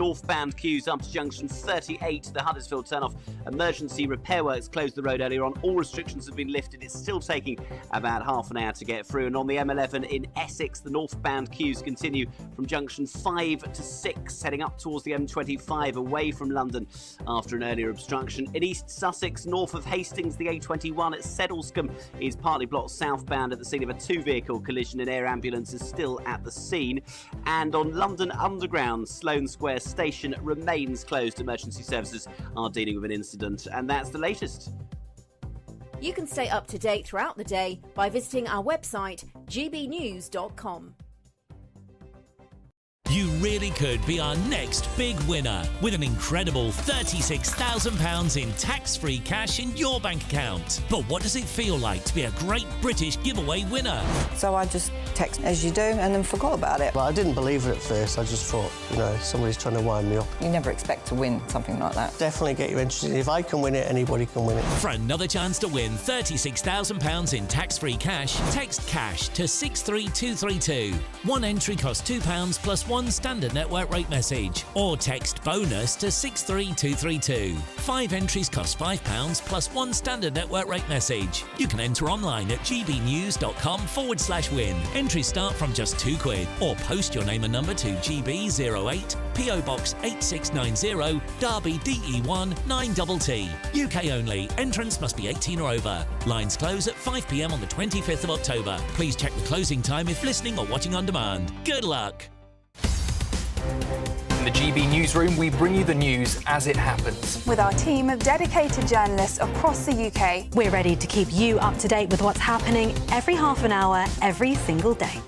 Northbound queues up to junction 38, the Huddersfield turnoff. Emergency repair works closed the road earlier on. All restrictions have been lifted. It's still taking about half an hour to get through. And on the M11 in Essex, the northbound queues continue from junction 5 to 6, heading up towards the M25 away from London after an earlier obstruction. In East Sussex, north of Hastings, the A21 at Sedlescombe is partly blocked southbound at the scene of a two-vehicle collision. An air ambulance is still at the scene. And on London Underground, Sloane Square Station remains closed. Emergency services are dealing with an incident, and that's the latest. You can stay up to date throughout the day by visiting our website gbnews.com. You really could be our next big winner with an incredible £36,000 in tax-free cash in your bank account. But what does it feel like to be a Great British Giveaway winner? So I just text as you do and then forgot about it. Well, I didn't believe it at first. I just thought, somebody's trying to wind me up. You never expect to win something like that. Definitely get you interested. If I can win it, anybody can win it. For another chance to win £36,000 in tax-free cash, text CASH to 63232. One entry costs £2 plus one standard network rate message, or text BONUS to 63232. 5 entries cost £5 plus one standard network rate message. You can enter online at gbnews.com/win. Entries start from just £2, or post your name and number to GB08 PO Box 8690 Derby DE1 9TT. UK only. Entrance must be 18 or over. Lines close at 5 p.m. on the 25th of October. Please check the closing time if listening or watching on demand. Good luck. In the GB newsroom, we bring you the news as it happens. With our team of dedicated journalists across the UK, we're ready to keep you up to date with what's happening every half an hour, every single day.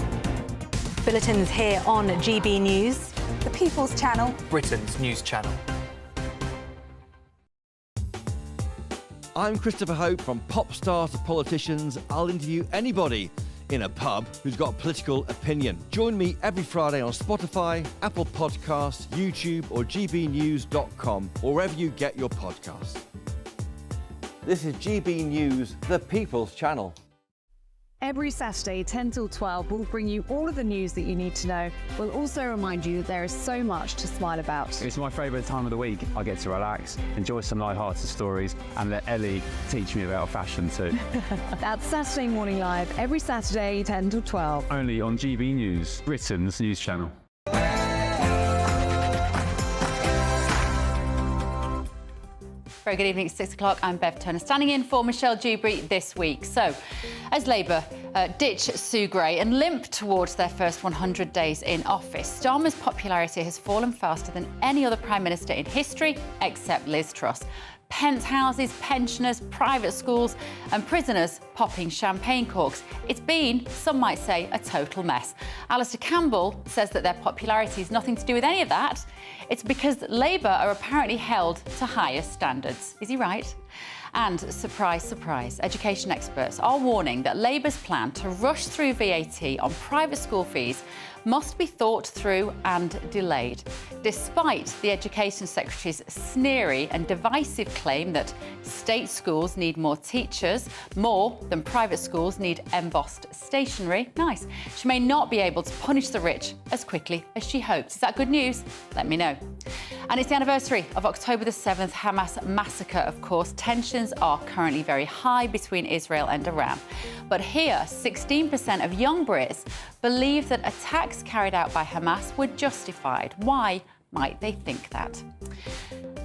Bulletins here on GB News, the People's Channel, Britain's news channel. I'm Christopher Hope. From pop stars to politicians, I'll interview anybody in a pub who's got a political opinion. Join me every Friday on Spotify, Apple Podcasts, YouTube or gbnews.com, or wherever you get your podcasts. This is GB News, the People's Channel. Every Saturday, 10 till 12, we'll bring you all of the news that you need to know. We'll also remind you that there is so much to smile about. It's my favourite time of the week. I get to relax, enjoy some light-hearted stories, and let Ellie teach me about fashion too. That's Saturday Morning Live, every Saturday, 10 till 12. Only on GB News, Britain's news channel. Very good evening, it's 6 o'clock. I'm Bev Turner, standing in for Michelle Dewberry this week. So, as Labour ditch Sue Gray and limp towards their first 100 days in office, Starmer's popularity has fallen faster than any other Prime Minister in history, except Liz Truss. Penthouses, pensioners, private schools and prisoners popping champagne corks. It's been, some might say, a total mess. Alistair Campbell says that their popularity is nothing to do with any of that. It's because Labour are apparently held to higher standards. Is he right? And surprise, surprise, education experts are warning that Labour's plan to rush through VAT on private school fees must be thought through and delayed, despite the Education Secretary's sneery and divisive claim that state schools need more teachers, more than private schools need embossed stationery. Nice. She may not be able to punish the rich as quickly as she hopes. Is that good news? Let me know. And it's the anniversary of October the 7th Hamas massacre, of course. Tensions are currently very high between Israel and Iran. But here, 16% of young Brits believe that attacks carried out by Hamas were justified. Why might they think that?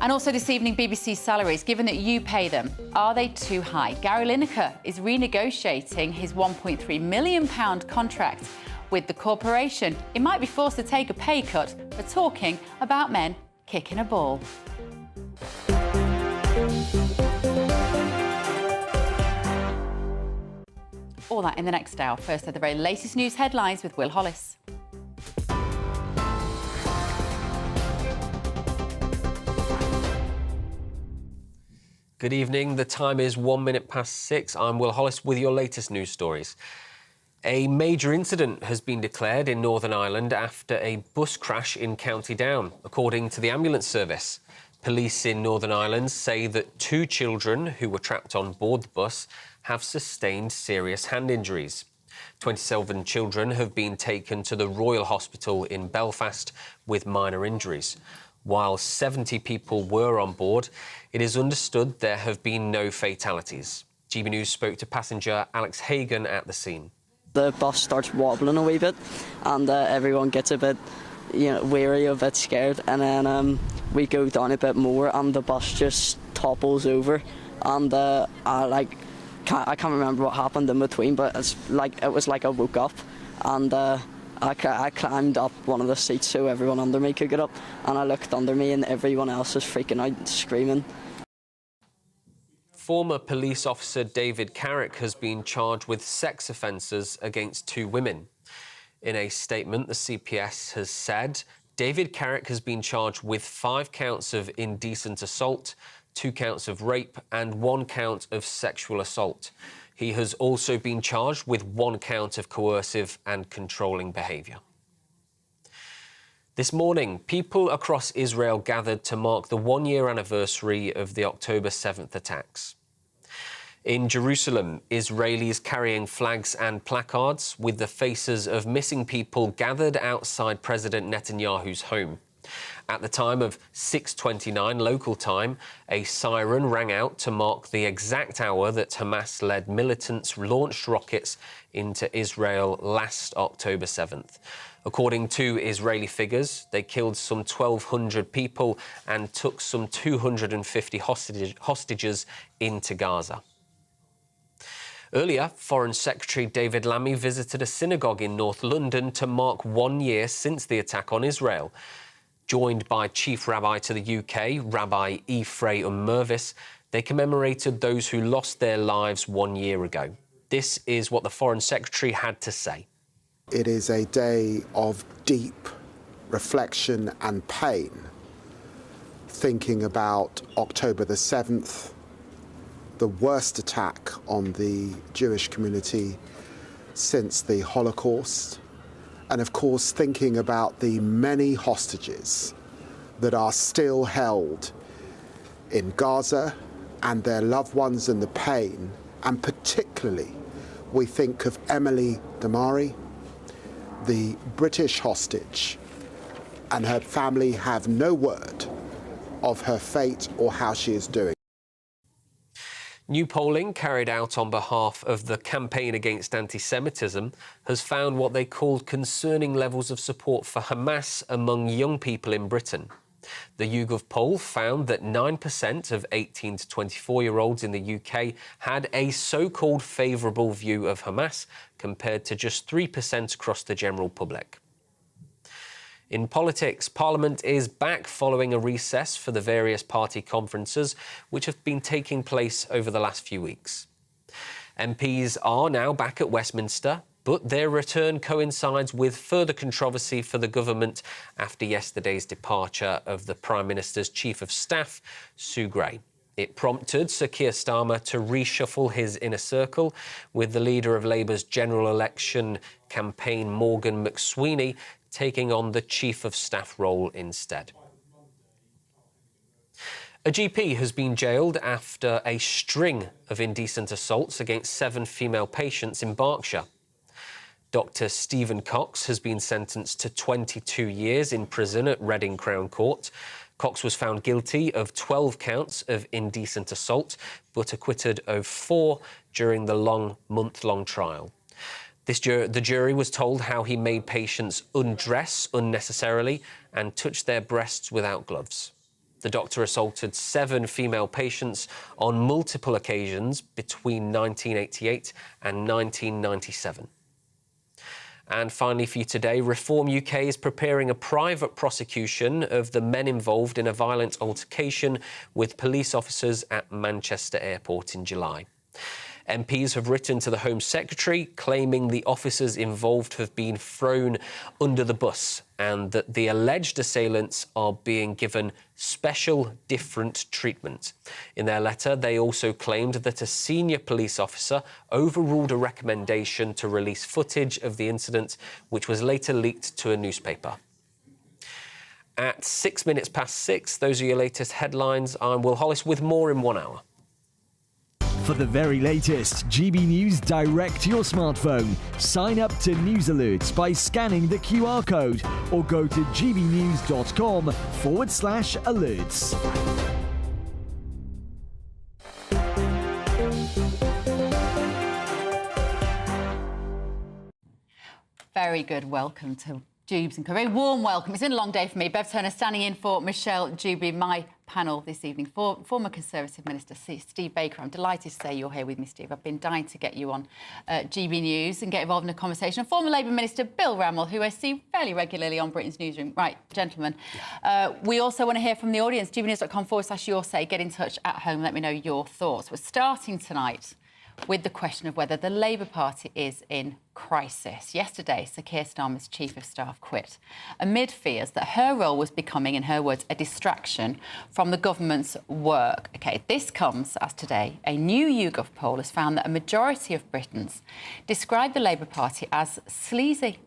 And also this evening, BBC salaries, given that you pay them, are they too high? Gary Lineker is renegotiating his £1.3 million contract with the corporation. He might be forced to take a pay cut for talking about men kicking a ball. All that in the next hour. First, are the very latest news headlines with Will Hollis. Good evening. The time is 6:01. I'm Will Hollis with your latest news stories. A major incident has been declared in Northern Ireland after a bus crash in County Down, according to the ambulance service. Police in Northern Ireland say that 2 children who were trapped on board the bus have sustained serious hand injuries. 27 children have been taken to the Royal Hospital in Belfast with minor injuries. While 70 people were on board, it is understood there have been no fatalities. GB News spoke to passenger Alex Hagan at the scene. The bus starts wobbling a wee bit and everyone gets a bit weary, a bit scared, and then we go down a bit more and the bus just topples over, and I can't remember what happened in between, but it was like I woke up and I climbed up one of the seats so everyone under me could get up, and I looked under me and everyone else was freaking out, screaming. Former police officer David Carrick has been charged with sex offences against 2 women. In a statement, the CPS has said David Carrick has been charged with 5 counts of indecent assault, 2 counts of rape and 1 count of sexual assault. He has also been charged with 1 count of coercive and controlling behaviour. This morning, people across Israel gathered to mark the 1-year anniversary of the October 7th attacks. In Jerusalem, Israelis carrying flags and placards with the faces of missing people gathered outside President Netanyahu's home. At the time of 6:29 local time, a siren rang out to mark the exact hour that Hamas-led militants launched rockets into Israel last October 7th. According to Israeli figures, they killed some 1,200 people and took some 250 hostages into Gaza. Earlier, Foreign Secretary David Lammy visited a synagogue in North London to mark 1 year since the attack on Israel. Joined by Chief Rabbi to the UK, Rabbi Ephraim Mervis, they commemorated those who lost their lives 1 year ago. This is what the Foreign Secretary had to say. It is a day of deep reflection and pain, thinking about October the 7th, the worst attack on the Jewish community since the Holocaust, and of course thinking about the many hostages that are still held in Gaza and their loved ones and the pain, and particularly we think of Emily Damari, the British hostage, and her family have no word of her fate or how she is doing. New polling carried out on behalf of the Campaign Against Anti-Semitism has found what they called concerning levels of support for Hamas among young people in Britain. The YouGov poll found that 9% of 18 to 24-year-olds in the UK had a so-called favourable view of Hamas, compared to just 3% across the general public. In politics, Parliament is back following a recess for the various party conferences which have been taking place over the last few weeks. MPs are now back at Westminster, but their return coincides with further controversy for the government after yesterday's departure of the Prime Minister's Chief of Staff, Sue Gray. It prompted Sir Keir Starmer to reshuffle his inner circle, with the leader of Labour's general election campaign, Morgan McSweeney, taking on the Chief of Staff role instead. A GP has been jailed after a string of indecent assaults against 7 female patients in Berkshire. Dr. Stephen Cox has been sentenced to 22 years in prison at Reading Crown Court. Cox was found guilty of 12 counts of indecent assault, but acquitted of 4 during the month-long trial. The jury was told how he made patients undress unnecessarily and touched their breasts without gloves. The doctor assaulted 7 female patients on multiple occasions between 1988 and 1997. And finally for you today, Reform UK is preparing a private prosecution of the men involved in a violent altercation with police officers at Manchester Airport in July. MPs have written to the Home Secretary claiming the officers involved have been thrown under the bus and that the alleged assailants are being given special different treatment. In their letter, they also claimed that a senior police officer overruled a recommendation to release footage of the incident, which was later leaked to a newspaper. At 6 minutes past 6, those are your latest headlines. I'm Will Hollis with more in 1 hour. For the very latest GB News direct to your smartphone, sign up to News Alerts by scanning the QR code or go to gbnews.com/alerts. Very good welcome to Dewbs and Co. Very warm welcome. It's been a long day for me. Bev Turner standing in for Michelle Dewberry. My panel this evening, former Conservative Minister Steve Baker. I'm delighted to say you're here with me, Steve. I've been dying to get you on GB News and get involved in a conversation. And former Labour Minister Bill Rammell, who I see fairly regularly on Britain's Newsroom. Right, gentlemen. We also want to hear from the audience. gbnews.com/your say. Get in touch at home. Let me know your thoughts. We're starting tonight with the question of whether the Labour Party is in crisis. Yesterday, Sir Keir Starmer's Chief of Staff quit amid fears that her role was becoming, in her words, a distraction from the government's work. OK, this comes as today a new YouGov poll has found that a majority of Britons describe the Labour Party as sleazy.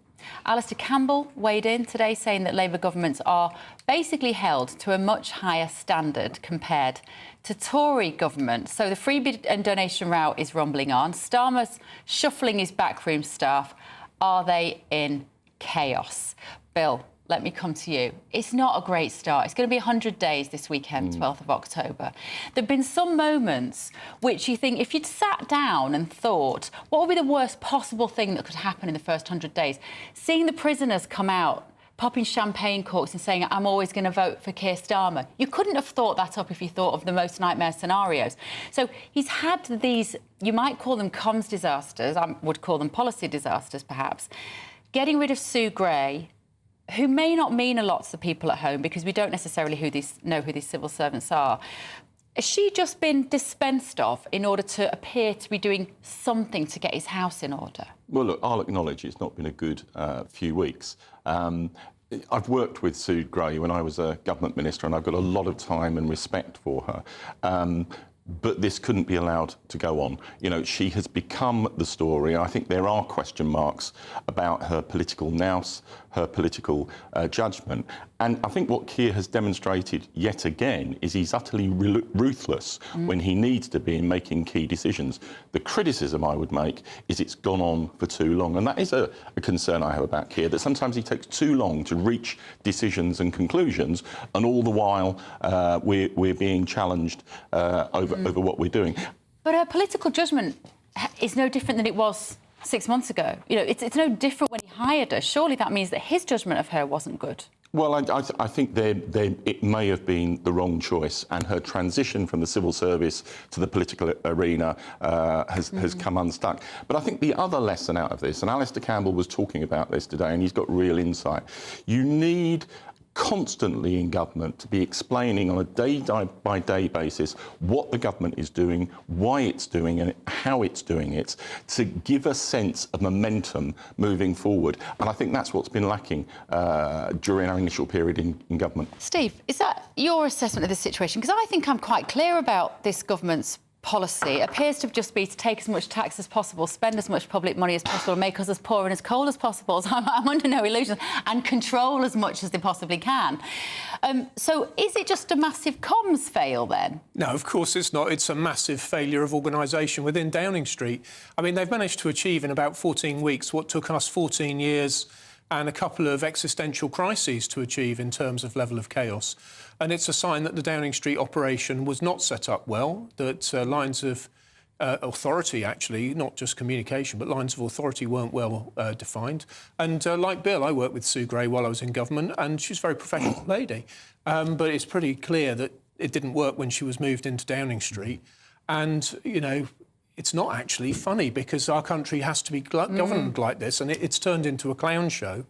Alistair Campbell weighed in today saying that Labour governments are basically held to a much higher standard compared to Tory government. So the freebie and donation row is rumbling on. Starmer's shuffling his backroom staff. Are they in chaos? Bill, let me come to you. It's not a great start. It's going to be 100 days this weekend, 12th of October. There have been some moments which you think, if you'd sat down and thought, what would be the worst possible thing that could happen in the first 100 days? Seeing the prisoners come out, popping champagne corks and saying, I'm always going to vote for Keir Starmer. You couldn't have thought that up if you thought of the most nightmare scenarios. So he's had these, you might call them comms disasters, I would call them policy disasters perhaps, getting rid of Sue Gray, who may not mean a lot to the people at home because we don't necessarily know who these civil servants are. Has she just been dispensed of in order to appear to be doing something to get his house in order? Well, look, I'll acknowledge it's not been a good few weeks. I've worked with Sue Gray when I was a government minister, and I've got a lot of time and respect for her. But this couldn't be allowed to go on. You know, she has become the story. I think there are question marks about her political nous, her political judgment. And I think what Keir has demonstrated yet again is he's utterly ruthless when he needs to be in making key decisions. The criticism I would make is it's gone on for too long. And that is a concern I have about Keir, that sometimes he takes too long to reach decisions and conclusions, and all the while we're being challenged over what we're doing. But her political judgment is no different than it was 6 months ago. You know, it's no different when he hired her. Surely that means that his judgment of her wasn't good. Well, I think it may have been the wrong choice, and her transition from the civil service to the political arena has come unstuck. But I think the other lesson out of this, and Alistair Campbell was talking about this today, and he's got real insight, you need constantly in government to be explaining on a day-by-day basis what the government is doing, why it's doing it, how it's doing it, to give a sense of momentum moving forward. And I think that's what's been lacking during our initial period in government. Steve, is that your assessment of the situation? Because I think I'm quite clear about this government's policy. It appears to just be to take as much tax as possible, spend as much public money as possible, make us as poor and as cold as possible. So I'm under no illusions, and control as much as they possibly can. So is it just a massive comms fail then? No, of course it's not. It's a massive failure of organisation within Downing Street. I mean, they've managed to achieve in about 14 weeks what took us 14 years and a couple of existential crises to achieve in terms of level of chaos. And it's a sign that the Downing Street operation was not set up well, that lines of authority, actually, not just communication, but lines of authority weren't well defined. And like Bill, I worked with Sue Gray while I was in government, and she's a very professional lady. But it's pretty clear that it didn't work when she was moved into Downing Street. And, you know, it's not actually funny, because our country has to be governed like this, and it's turned into a clown show,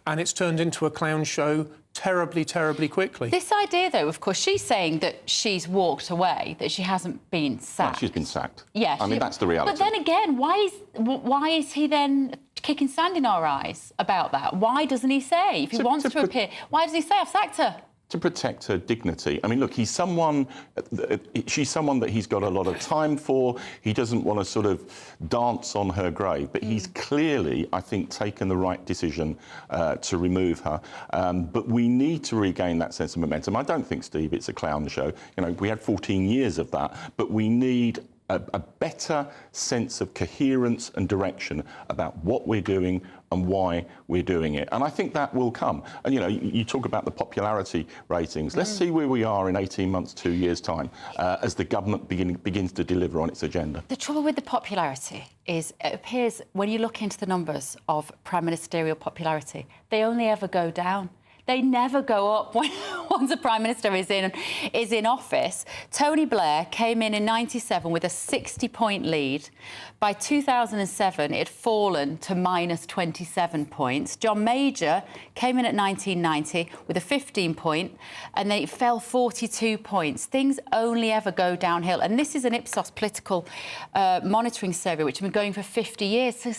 and it's turned into a clown show terribly, terribly quickly. This idea, though, of course, she's saying that she's walked away, that she hasn't been sacked. No, she's been sacked. Yeah, I mean, that's the reality. But then again, why is he then kicking sand in our eyes about that? Why doesn't he say, if he wants to appear, why does he say, I've sacked her? To protect her dignity. I mean, look, she's someone that he's got a lot of time for. He doesn't want to sort of dance on her grave, but he's clearly, I think, taken the right decision to remove her. But we need to regain that sense of momentum. I don't think, Steve, it's a clown show. You know, we had 14 years of that, but we need a better sense of coherence and direction about what we're doing and why we're doing it. And I think that will come. And, you know, you talk about the popularity ratings. Let's see where we are in 18 months, 2 years' time, as the government begins to deliver on its agenda. The trouble with the popularity is it appears, when you look into the numbers of prime ministerial popularity, they only ever go down. They never go up once a Prime Minister is in office. Tony Blair came in 97 with a 60-point lead. By 2007, it had fallen to minus 27 points. John Major came in at 1990 with a 15-point, and they fell 42 points. Things only ever go downhill. And this is an Ipsos political monitoring survey, which has been going for 50 years. So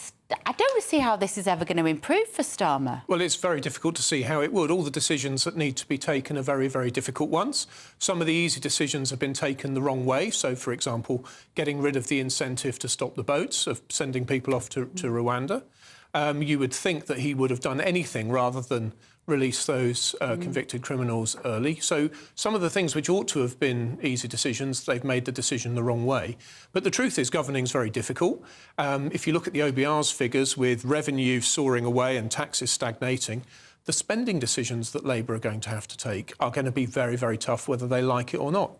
I don't see how this is ever going to improve for Starmer. Well, it's very difficult to see how it would. All the decisions that need to be taken are very, very difficult ones. Some of the easy decisions have been taken the wrong way. So, for example, getting rid of the incentive to stop the boats, of sending people off to Rwanda. You would think that he would have done anything rather than release those convicted criminals early. So some of the things which ought to have been easy decisions, they've made the decision the wrong way. But the truth is governing is very difficult. If you look at the OBR's figures, with revenue soaring away and taxes stagnating, the spending decisions that Labour are going to have to take are going to be very, very tough, whether they like it or not.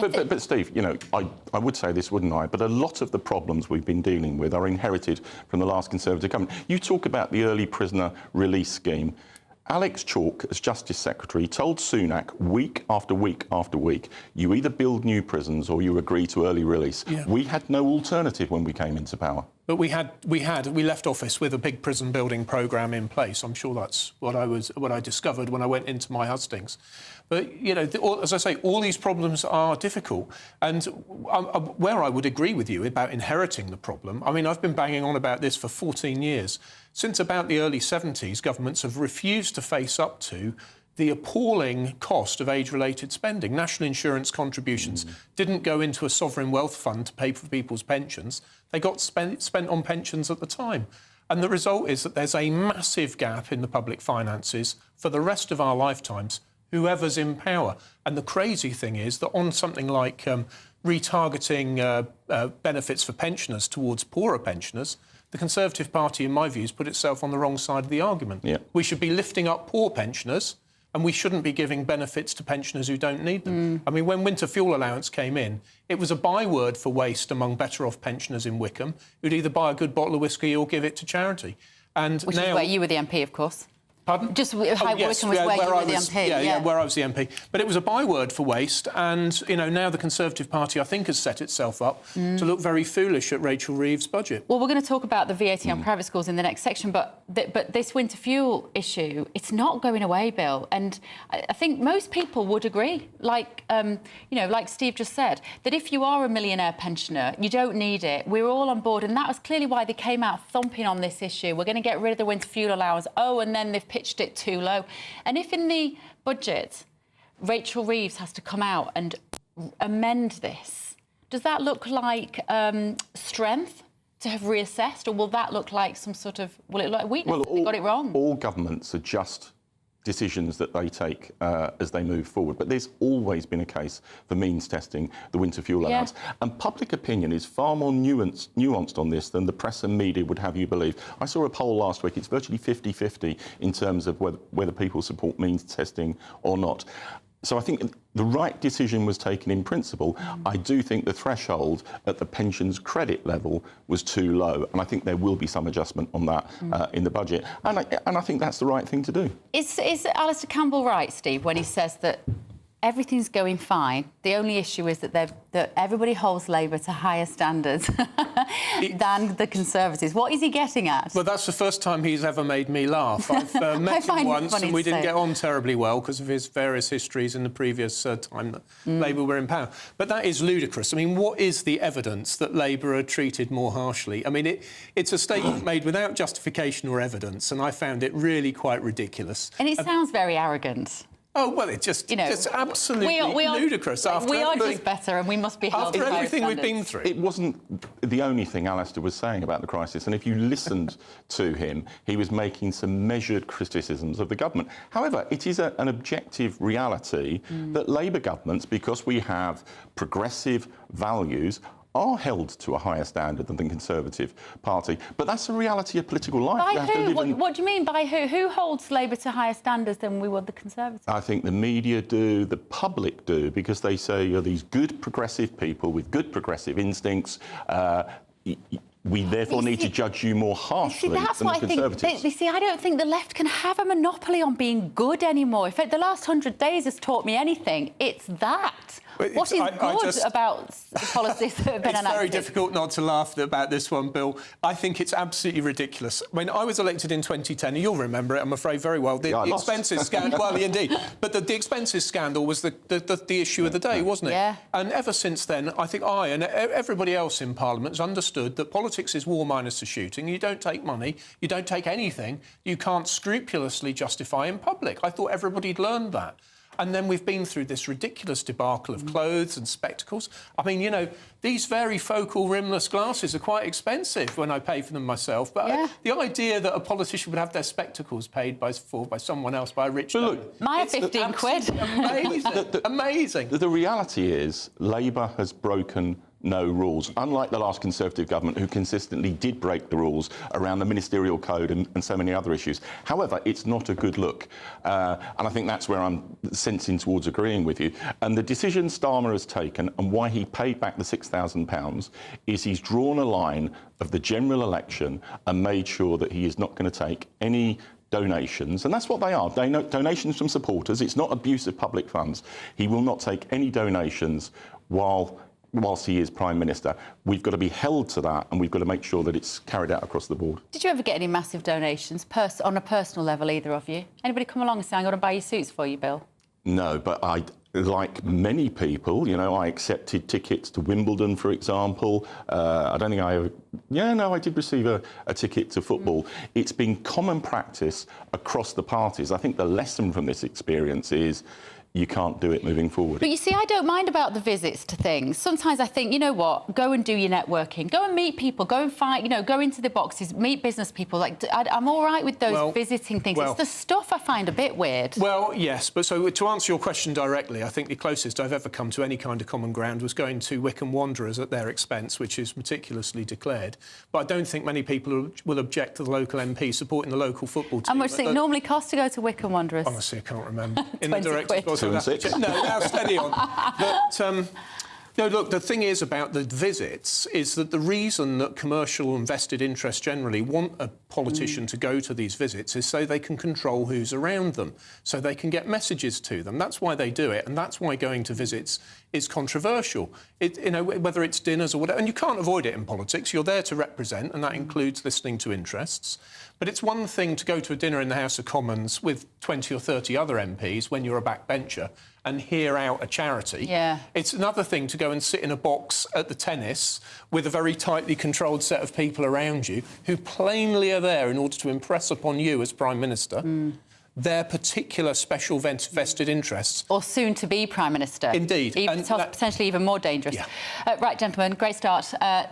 But Steve, you know, I would say this, wouldn't I? But a lot of the problems we've been dealing with are inherited from the last Conservative government. You talk about the early prisoner release scheme. Alex Chalk, as Justice Secretary, told Sunak week after week after week, you either build new prisons or you agree to early release. Yeah. We had no alternative when we came into power. But we left office with a big prison building programme in place. I'm sure that's what I discovered when I went into my hustings. But, you know, as I say, all these problems are difficult. And where I would agree with you about inheriting the problem, I mean, I've been banging on about this for 14 years. Since about the early 70s, governments have refused to face up to the appalling cost of age-related spending. National insurance contributions didn't go into a sovereign wealth fund to pay for people's pensions. They got spent on pensions at the time. And the result is that there's a massive gap in the public finances for the rest of our lifetimes, whoever's in power. And the crazy thing is that on something like retargeting benefits for pensioners towards poorer pensioners, the Conservative Party, in my view, has put itself on the wrong side of the argument. Yeah. We should be lifting up poor pensioners, and we shouldn't be giving benefits to pensioners who don't need them. I mean, when winter fuel allowance came in, it was a byword for waste among better-off pensioners in Wickham, who'd either buy a good bottle of whiskey or give it to charity. And Which now, is where you were the MP, of course. Pardon? Just how Wickham was where you were the MP. Yeah, where I was the MP. But it was a byword for waste, and, you know, now the Conservative Party, I think, has set itself up to look very foolish at Rachel Reeves' budget. Well, we're going to talk about the VAT on private schools in the next section, but this winter fuel issue, it's not going away, Bill. And I think most people would agree, like, you know, like Steve just said, that if you are a millionaire pensioner, you don't need it. We're all on board, and that was clearly why they came out thumping on this issue. We're going to get rid of the winter fuel allowance. Oh, and then they've pitched it too low. And if in the budget Rachel Reeves has to come out and amend this, does that look like strength to have reassessed, or will that look like some sort of, will it look like weakness? Well, they got it wrong. All governments adjust decisions that they take as they move forward. But there's always been a case for means testing the winter fuel allowance. And public opinion is far more nuanced on this than the press and media would have you believe. I saw a poll last week. It's virtually 50-50 in terms of whether people support means testing or not. So I think the right decision was taken in principle. I do think the threshold at the pensions credit level was too low, and I think there will be some adjustment on that in the budget. And I think that's the right thing to do. Is Alistair Campbell right, Steve, when he says that everything's going fine? The only issue is that everybody holds Labour to higher standards than the Conservatives. What is he getting at? Well, that's the first time he's ever made me laugh. I've met him once and we didn't get on terribly well because of his various histories in the previous time that Labour were in power. But that is ludicrous. I mean, what is the evidence that Labour are treated more harshly? I mean, it's a statement made without justification or evidence, and I found it really quite ridiculous. And it sounds very arrogant. Oh, well, it's just, it's absolutely ludicrous. We are just better and we must be held after everything we've been through. It wasn't the only thing Alistair was saying about the crisis, and if you listened to him, he was making some measured criticisms of the government. However, it is an objective reality that Labour governments, because we have progressive values, are held to a higher standard than the Conservative Party. But that's the reality of political life. By who? What do you mean by who? Who holds Labour to higher standards than we would the Conservatives? I think the media do, the public do, because they say you're these good progressive people with good progressive instincts. We therefore need to judge you more harshly than the Conservatives. You see, I don't think the left can have a monopoly on being good anymore. If the last 100 days has taught me anything, it's that. What is good about policies that have been enacted? It's very difficult not to laugh about this one, Bill. I think it's absolutely ridiculous. When I was elected in 2010, and you'll remember it, I'm afraid, very well, the expenses scandal... Well, indeed. But the expenses scandal was the issue of the day, wasn't it? Yeah. And ever since then, I think I and everybody else in Parliament has understood that politics is war minus the shooting. You don't take money, you don't take anything you can't scrupulously justify in public. I thought everybody'd learned that. And then we've been through this ridiculous debacle of clothes and spectacles. I mean, you know, these varifocal rimless glasses are quite expensive when I pay for them myself. But the idea that a politician would have their spectacles paid for by someone else, by a rich man... My 15 quid. Amazing. Amazing. The reality is Labour has broken no rules, unlike the last Conservative government who consistently did break the rules around the ministerial code and so many other issues. However, it's not a good look. And I think that's where I'm sensing towards agreeing with you. And the decision Starmer has taken and why he paid back the £6,000 is he's drawn a line of the general election and made sure that he is not going to take any donations, and that's what they are, donations from supporters. It's not abuse of public funds. He will not take any donations whilst he is Prime Minister. We've got to be held to that, and we've got to make sure that it's carried out across the board. Did you ever get any massive donations on a personal level, either of you? Anybody come along and say, I'm going to buy you suits for you, Bill? No, but like many people, you know, I accepted tickets to Wimbledon, for example. I don't think I ever... Yeah, no, I did receive a ticket to football. It's been common practice across the parties. I think the lesson from this experience is you can't do it moving forward. But you see, I don't mind about the visits to things. Sometimes I think, you know what, go and do your networking. Go and meet people. Go and find, you know, go into the boxes, meet business people. Like, I'm all right with those visiting things. It's the stuff I find a bit weird. Well, yes, but so to answer your question directly, I think the closest I've ever come to any kind of common ground was going to Wycombe Wanderers at their expense, which is meticulously declared. But I don't think many people will object to the local MP supporting the local football team. How much does it normally cost to go to Wycombe Wanderers? Honestly, I can't remember. In 20 the director's quid. no, now steady on. But, no, look, the thing is about the visits is that the reason that commercial and vested interests generally want a politician to go to these visits is so they can control who's around them, so they can get messages to them. That's why they do it, and that's why going to visits is controversial. You know, whether it's dinners or whatever, and you can't avoid it in politics. You're there to represent, and that includes listening to interests. But it's one thing to go to a dinner in the House of Commons with 20 or 30 other MPs when you're a backbencher and hear out a charity. Yeah. It's another thing to go and sit in a box at the tennis with a very tightly controlled set of people around you who plainly are there in order to impress upon you as Prime Minister their particular special vested interests. Or soon to be Prime Minister. Indeed. Potentially even more dangerous. Yeah. Right, gentlemen, great start.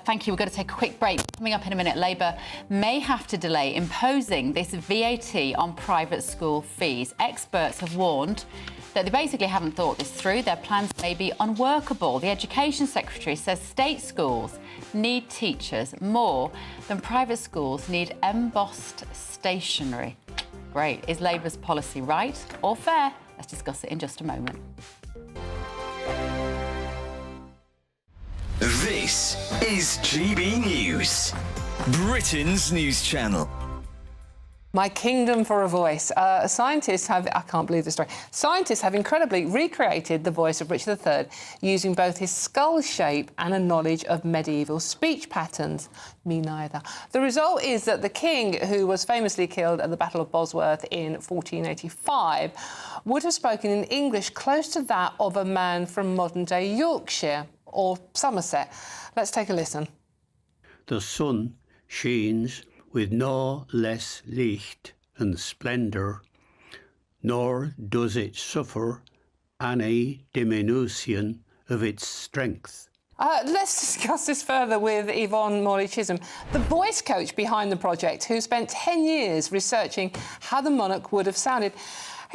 Thank you. We're going to take a quick break. Coming up in a minute, Labour may have to delay imposing this VAT on private school fees. Experts have warned that they basically haven't thought this through. Their plans may be unworkable. The Education Secretary says state schools need teachers more than private schools need embossed stationery. Great. Is Labour's policy right or fair? Let's discuss it in just a moment. This is GB News, Britain's news channel. My kingdom for a voice. Scientists have... I can't believe this story. Scientists have incredibly recreated the voice of Richard III using both his skull shape and a knowledge of medieval speech patterns. Me neither. The result is that the king, who was famously killed at the Battle of Bosworth in 1485, would have spoken in English close to that of a man from modern-day Yorkshire or Somerset. Let's take a listen. The sun shines with no less licht and splendour, nor does it suffer any diminution of its strength. Let's discuss this further with Yvonne Morley-Chisholm, the voice coach behind the project, who spent 10 years researching how the monarch would have sounded.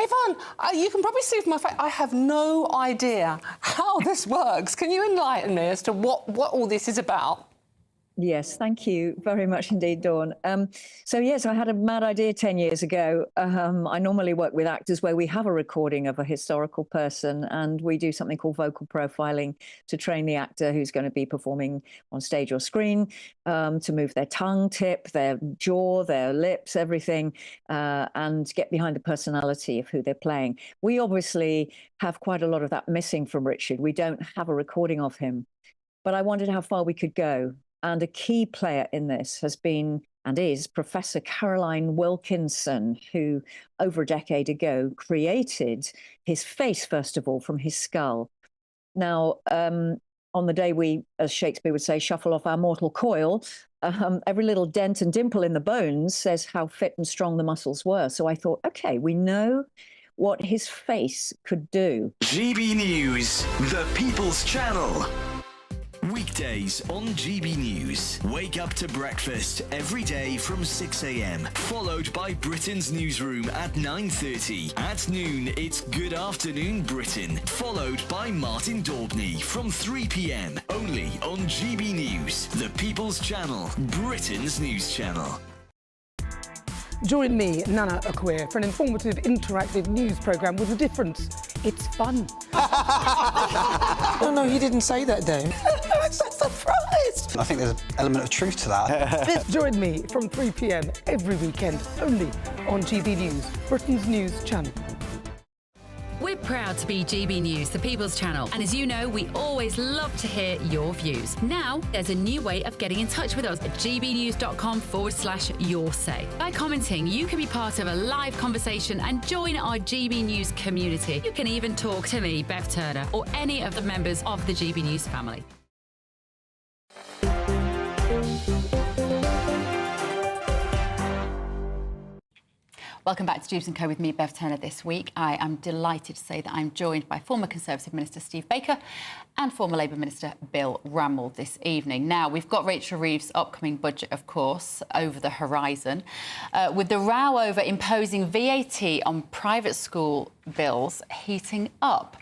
Yvonne, you can probably see from my face, I have no idea how this works. Can you enlighten me as to what all this is about? Yes, thank you very much indeed, Dawn. Yes, I had a mad idea 10 years ago. I normally work with actors where we have a recording of a historical person, and we do something called vocal profiling to train the actor who's going to be performing on stage or screen to move their tongue tip, their jaw, their lips, everything, and get behind the personality of who they're playing. We obviously have quite a lot of that missing from Richard. We don't have a recording of him, but I wondered how far we could go. And a key player in this has been and is Professor Caroline Wilkinson, who over a decade ago created his face, first of all, from his skull. Now, on the day we, as Shakespeare would say, shuffle off our mortal coil, every little dent and dimple in the bones says how fit and strong the muscles were. So I thought, OK, we know what his face could do. GB News, the People's Channel. Weekdays on GB News. Wake up to breakfast every day from 6 a.m. Followed by Britain's newsroom at 9:30. At noon, it's Good Afternoon Britain. Followed by Martin Daubney from 3 p.m. Only on GB News, the People's Channel, Britain's news channel. Join me, Nana Akwe, for an informative, interactive news programme with a difference. It's fun. No, he didn't say that, Dave. I'm so surprised. I think there's an element of truth to that. Join me from 3 p.m. every weekend, only on GB News, Britain's news channel. We're proud to be GB News, the People's Channel. And as you know, we always love to hear your views. Now, there's a new way of getting in touch with us at gbnews.com/your-say. By commenting, you can be part of a live conversation and join our GB News community. You can even talk to me, Bev Turner, or any of the members of the GB News family. Welcome back to Dewbs & Co with me, Bev Turner, this week. I am delighted to say that I'm joined by former Conservative Minister Steve Baker and former Labour Minister Bill Rammell this evening. Now, we've got Rachel Reeves' upcoming budget, of course, over the horizon, with the row over imposing VAT on private school bills heating up.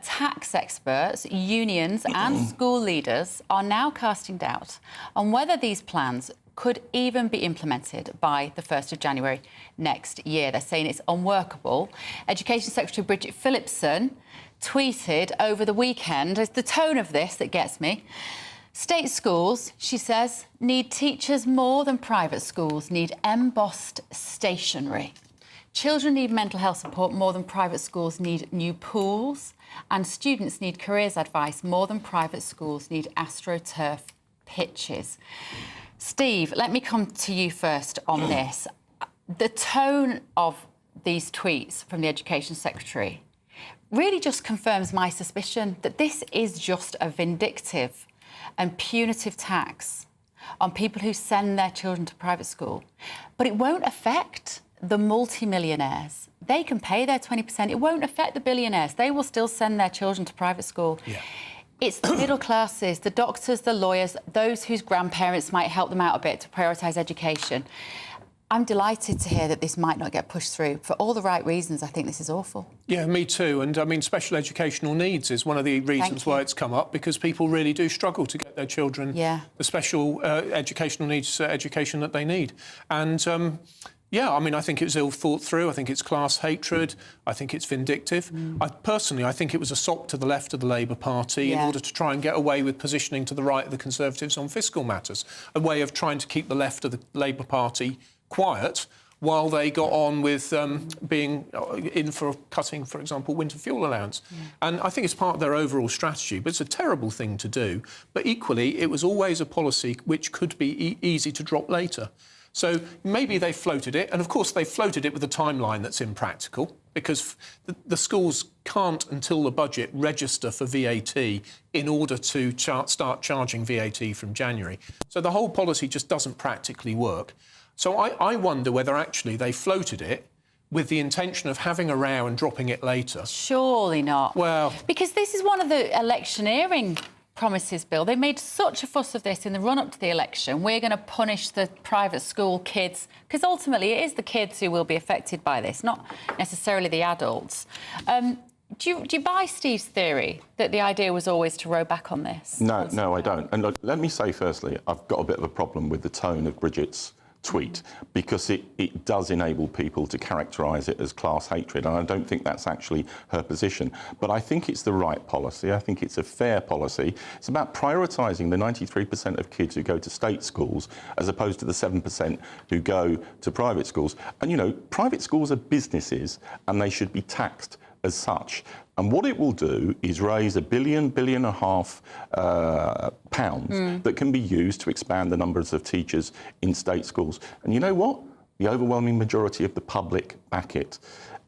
Tax experts, unions and school leaders are now casting doubt on whether these plans could even be implemented by the 1st of January next year. They're saying it's unworkable. Education Secretary Bridget Phillipson tweeted over the weekend, it's the tone of this that gets me. State schools, she says, need teachers more than private schools need embossed stationery. Children need mental health support more than private schools need new pools, and students need careers advice more than private schools need AstroTurf pitches. Steve, let me come to you first on this. The tone of these tweets from the Education Secretary really just confirms my suspicion that this is just a vindictive and punitive tax on people who send their children to private school. But it won't affect the multimillionaires. They can pay their 20%. It won't affect the billionaires. They will still send their children to private school. Yeah. It's the middle classes, the doctors, the lawyers, those whose grandparents might help them out a bit to prioritise education. I'm delighted to hear that this might not get pushed through. For all the right reasons, I think this is awful. Yeah, me too. And, I mean, special educational needs is one of the reasons why it's come up, because people really do struggle to get their children the special educational needs education that they need. And... yeah, I mean, I think it was ill thought through. I think it's class hatred. I think it's vindictive. I think it was a sop to the left of the Labour Party in order to try and get away with positioning to the right of the Conservatives on fiscal matters, a way of trying to keep the left of the Labour Party quiet while they got on with being in for cutting, for example, winter fuel allowance. And I think it's part of their overall strategy, but it's a terrible thing to do. But equally, it was always a policy which could be easy to drop later. So maybe they floated it, and of course they floated it with a timeline that's impractical, because the schools can't, until the budget, register for VAT in order to start charging VAT from January. So the whole policy just doesn't practically work. So I wonder whether actually they floated it with the intention of having a row and dropping it later. Surely not. Well... because this is one of the electioneering promises bill. They made such a fuss of this in the run-up to the election. We're going to punish the private school kids, because ultimately it is the kids who will be affected by this, not necessarily the adults. Do you buy Steve's theory that the idea was always to row back on this? No, I don't. And look, let me say firstly, I've got a bit of a problem with the tone of Bridget's tweet, because it does enable people to characterise it as class hatred, and I don't think that's actually her position. But I think it's the right policy. I think it's a fair policy. It's about prioritising the 93% of kids who go to state schools as opposed to the 7% who go to private schools. And, you know, private schools are businesses and they should be taxed as such. And what it will do is raise £1 billion, £1.5 billion that can be used to expand the numbers of teachers in state schools. And you know what? The overwhelming majority of the public back it.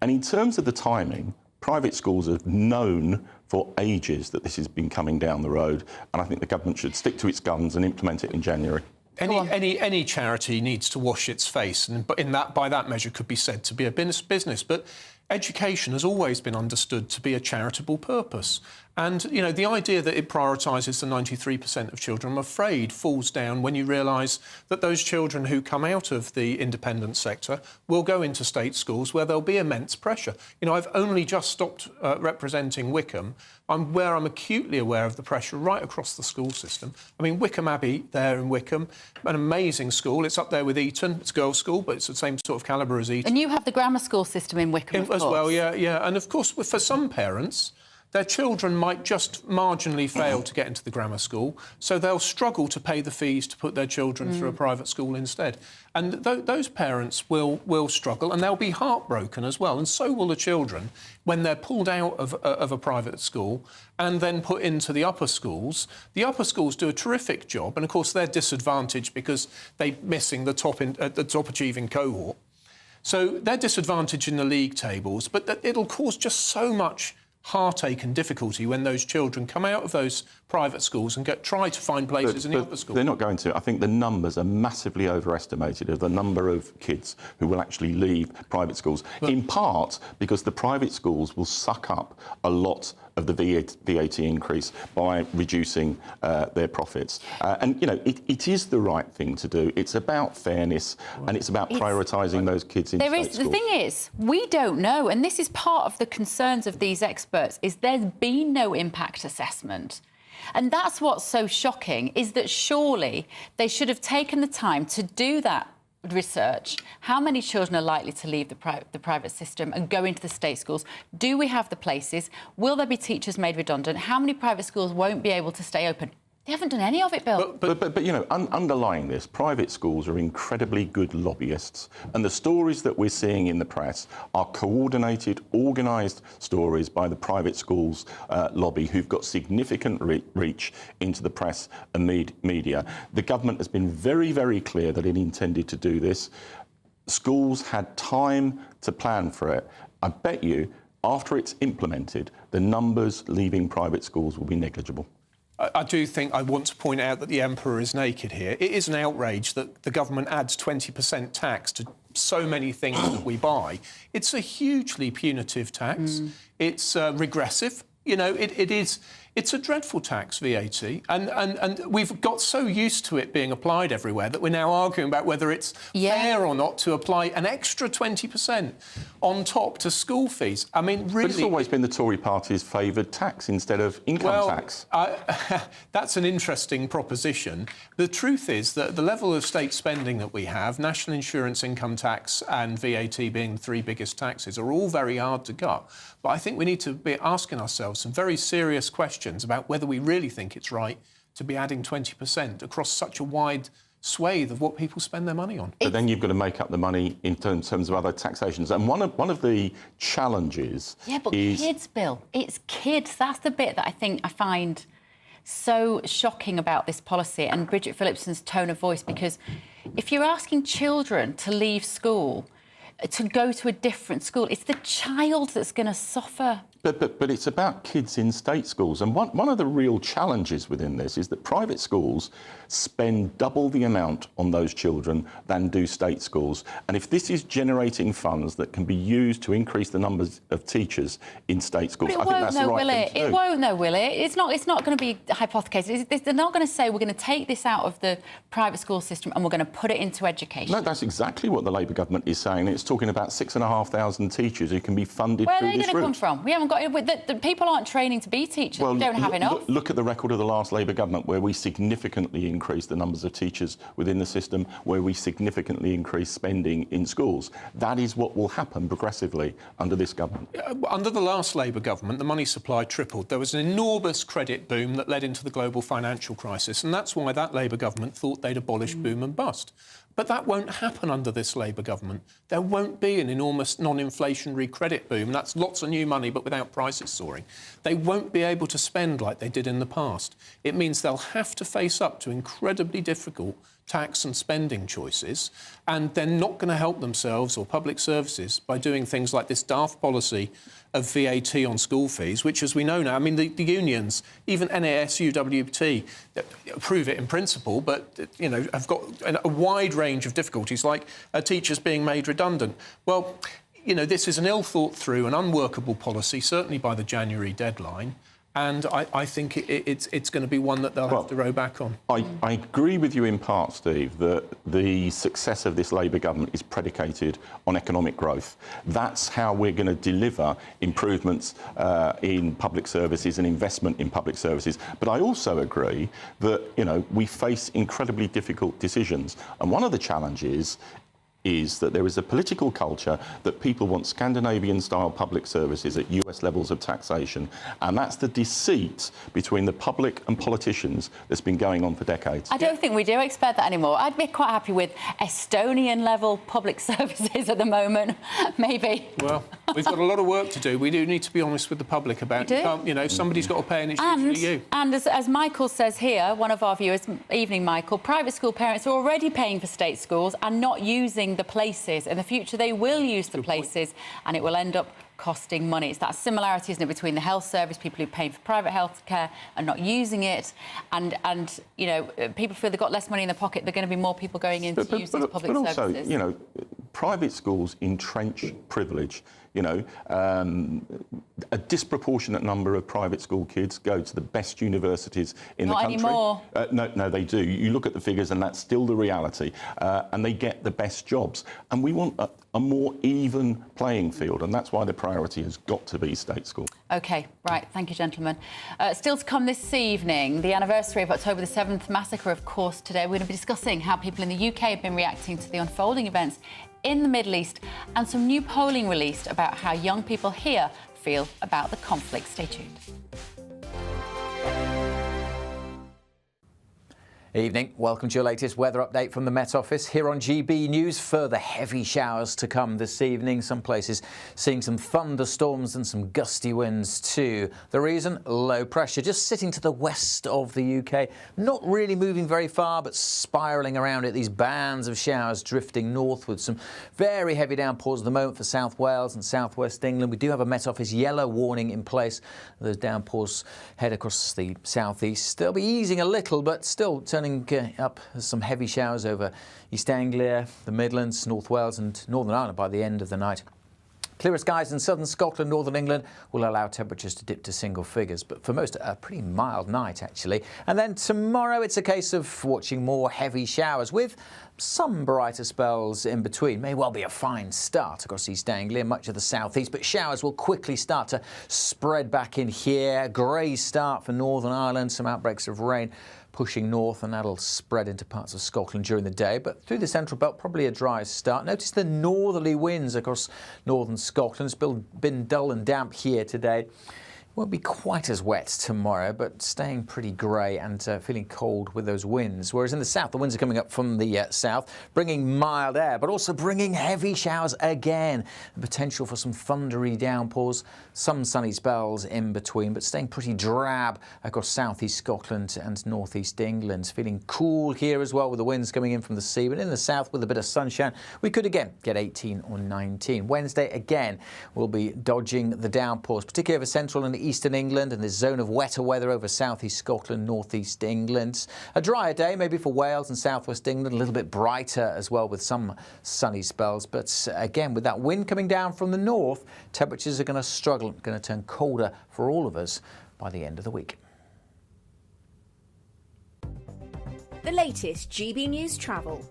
And in terms of the timing, private schools have known for ages that this has been coming down the road, and I think the government should stick to its guns and implement it in January. Any charity needs to wash its face, and by that measure could be said to be a business. But education has always been understood to be a charitable purpose. And, you know, the idea that it prioritises the 93% of children, I'm afraid, falls down when you realise that those children who come out of the independent sector will go into state schools where there'll be immense pressure. You know, I've only just stopped representing Wickham, where I'm acutely aware of the pressure right across the school system. I mean, Wickham Abbey, there in Wickham, an amazing school. It's up there with Eton. It's a girls' school, but it's the same sort of calibre as Eton. And you have the grammar school system in Wickham, of course. As well, yeah. And, of course, for some parents, their children might just marginally fail to get into the grammar school, so they'll struggle to pay the fees to put their children through a private school instead. And those parents will struggle, and they'll be heartbroken as well, and so will the children when they're pulled out of a private school and then put into the upper schools. The upper schools do a terrific job, and, of course, they're disadvantaged because they're missing the top achieving cohort. So they're disadvantaged in the league tables, but it'll cause just so much heartache and difficulty when those children come out of those private schools and try to find places in the upper school. They're not going to. I think the numbers are massively overestimated of the number of kids who will actually leave private schools, in part because the private schools will suck up a lot of the VAT increase by reducing their profits. And, you know, it is the right thing to do. It's about fairness and it's about prioritising those kids in state schools. The thing is, we don't know, and this is part of the concerns of these experts, is there's been no impact assessment. And that's what's so shocking, is that surely they should have taken the time to do that research. How many children are likely to leave the private system and go into the state schools? Do we have the places? Will there be teachers made redundant? How many private schools won't be able to stay open? They haven't done any of it, Bill. But you know, underlying this, private schools are incredibly good lobbyists, and the stories that we're seeing in the press are coordinated, organised stories by the private schools lobby, who've got significant reach into the press and media. The government has been very, very clear that it intended to do this. Schools had time to plan for it. I bet you, after it's implemented, the numbers leaving private schools will be negligible. I do think I want to point out that the emperor is naked here. It is an outrage that the government adds 20% tax to so many things that we buy. It's a hugely punitive tax. It's regressive. You know, it's a dreadful tax, VAT, and we've got so used to it being applied everywhere that we're now arguing about whether it's fair or not to apply an extra 20% on top to school fees. I mean, really... But it's always been the Tory party's favoured tax instead of income tax. That's an interesting proposition. The truth is that the level of state spending that we have, national insurance, income tax and VAT being the three biggest taxes, are all very hard to cut. But I think we need to be asking ourselves some very serious questions about whether we really think it's right to be adding 20% across such a wide swathe of what people spend their money on. But then you've got to make up the money in terms of other taxations. And one of the challenges is... kids, Bill. It's kids. That's the bit that I find so shocking about this policy and Bridget Phillipson's tone of voice, because if you're asking children to leave school, to go to a different school, it's the child that's going to suffer. But it's about kids in state schools. And one of the real challenges within this is that private schools spend double the amount on those children than do state schools. And if this is generating funds that can be used to increase the numbers of teachers in state schools, I think that's the right thing to do. It won't, though, will it? It's not going to be hypothecated. They're not going to say we're going to take this out of the private school system and we're going to put it into education. No, that's exactly what the Labour government is saying. It's talking about 6,500 teachers who can be funded Where through are they this going to route. come from? We haven't got... The people aren't training to be teachers. We don't have enough. Look at the record of the last Labour government, where we significantly increased the numbers of teachers within the system, where we significantly increased spending in schools. That is what will happen progressively under this government. Under the last Labour government, the money supply tripled. There was an enormous credit boom that led into the global financial crisis, and that's why that Labour government thought they'd abolish boom and bust. But that won't happen under this Labour government. There won't be an enormous non-inflationary credit boom. That's lots of new money, but without prices soaring. They won't be able to spend like they did in the past. It means they'll have to face up to incredibly difficult tax and spending choices, and they're not going to help themselves or public services by doing things like this daft policy of VAT on school fees, which, as we know now, I mean, the unions, even NAS, UWT, approve it in principle, but, you know, have got a wide range of difficulties, like teachers being made redundant. Well, you know, this is an ill-thought-through and unworkable policy, certainly by the January deadline. And I think it's going to be one that they'll have to row back on. I agree with you in part, Steve, that the success of this Labour government is predicated on economic growth. That's how we're going to deliver improvements in public services and investment in public services. But I also agree that, you know, we face incredibly difficult decisions. And one of the challenges is that there is a political culture that people want Scandinavian-style public services at US levels of taxation, and that's the deceit between the public and politicians that's been going on for decades. I don't think we do expect that anymore. I'd be quite happy with Estonian-level public services at the moment, maybe. Well, we've got a lot of work to do. We do need to be honest with the public about it. You know, somebody's got to pay, and it's usually you. And as Michael says here, one of our viewers, evening Michael, private school parents are already paying for state schools and not using the places. In the future, they will use the places, and it will end up costing money. It's that similarity, isn't it, between the health service, people who pay for private health care and not using it, and you know, people feel they've got less money in their pocket. There are going to be more people going in to use these public services. But also, you know, private schools entrench privilege. You know, a disproportionate number of private school kids go to the best universities in the country. Not anymore. No, they do. You look at the figures, and that's still the reality. And they get the best jobs. And we want a more even playing field, and that's why the priority has got to be state school. OK, right. Thank you, gentlemen. Still to come this evening, the anniversary of October the 7th massacre, of course, today. We're going to be discussing how people in the UK have been reacting to the unfolding events in the Middle East, and some new polling released about how young people here feel about the conflict. Stay tuned. Evening. Welcome to your latest weather update from the Met Office here on GB News. Further heavy showers to come this evening. Some places seeing some thunderstorms and some gusty winds too. The reason? Low pressure just sitting to the west of the UK. Not really moving very far, but spiralling around it. These bands of showers drifting northwards. Some very heavy downpours at the moment for South Wales and South West England. We do have a Met Office yellow warning in place. Those downpours head across the southeast. They'll be easing a little, but still turning up some heavy showers over East Anglia, the Midlands, North Wales and Northern Ireland by the end of the night. Clearer skies in southern Scotland, northern England will allow temperatures to dip to single figures, but for most a pretty mild night actually. And then tomorrow it's a case of watching more heavy showers with some brighter spells in between. May well be a fine start across East Anglia, much of the southeast, but showers will quickly start to spread back in here. Grey start for Northern Ireland, some outbreaks of rain pushing north, and that'll spread into parts of Scotland during the day. But through the central belt, probably a dry start. Notice the northerly winds across northern Scotland. It's been dull and damp here today. Won't be quite as wet tomorrow, but staying pretty grey and feeling cold with those winds. Whereas in the south, the winds are coming up from the south, bringing mild air, but also bringing heavy showers again. The potential for some thundery downpours, some sunny spells in between, but staying pretty drab across southeast Scotland and northeast England. Feeling cool here as well with the winds coming in from the sea, but in the south with a bit of sunshine, we could again get 18 or 19. Wednesday again, we'll be dodging the downpours, particularly over central and eastern England, and this zone of wetter weather over southeast Scotland, northeast England. A drier day maybe for Wales and southwest England, a little bit brighter as well with some sunny spells. But again, with that wind coming down from the north, temperatures are going to struggle, going to turn colder for all of us by the end of the week. The latest GB News travel.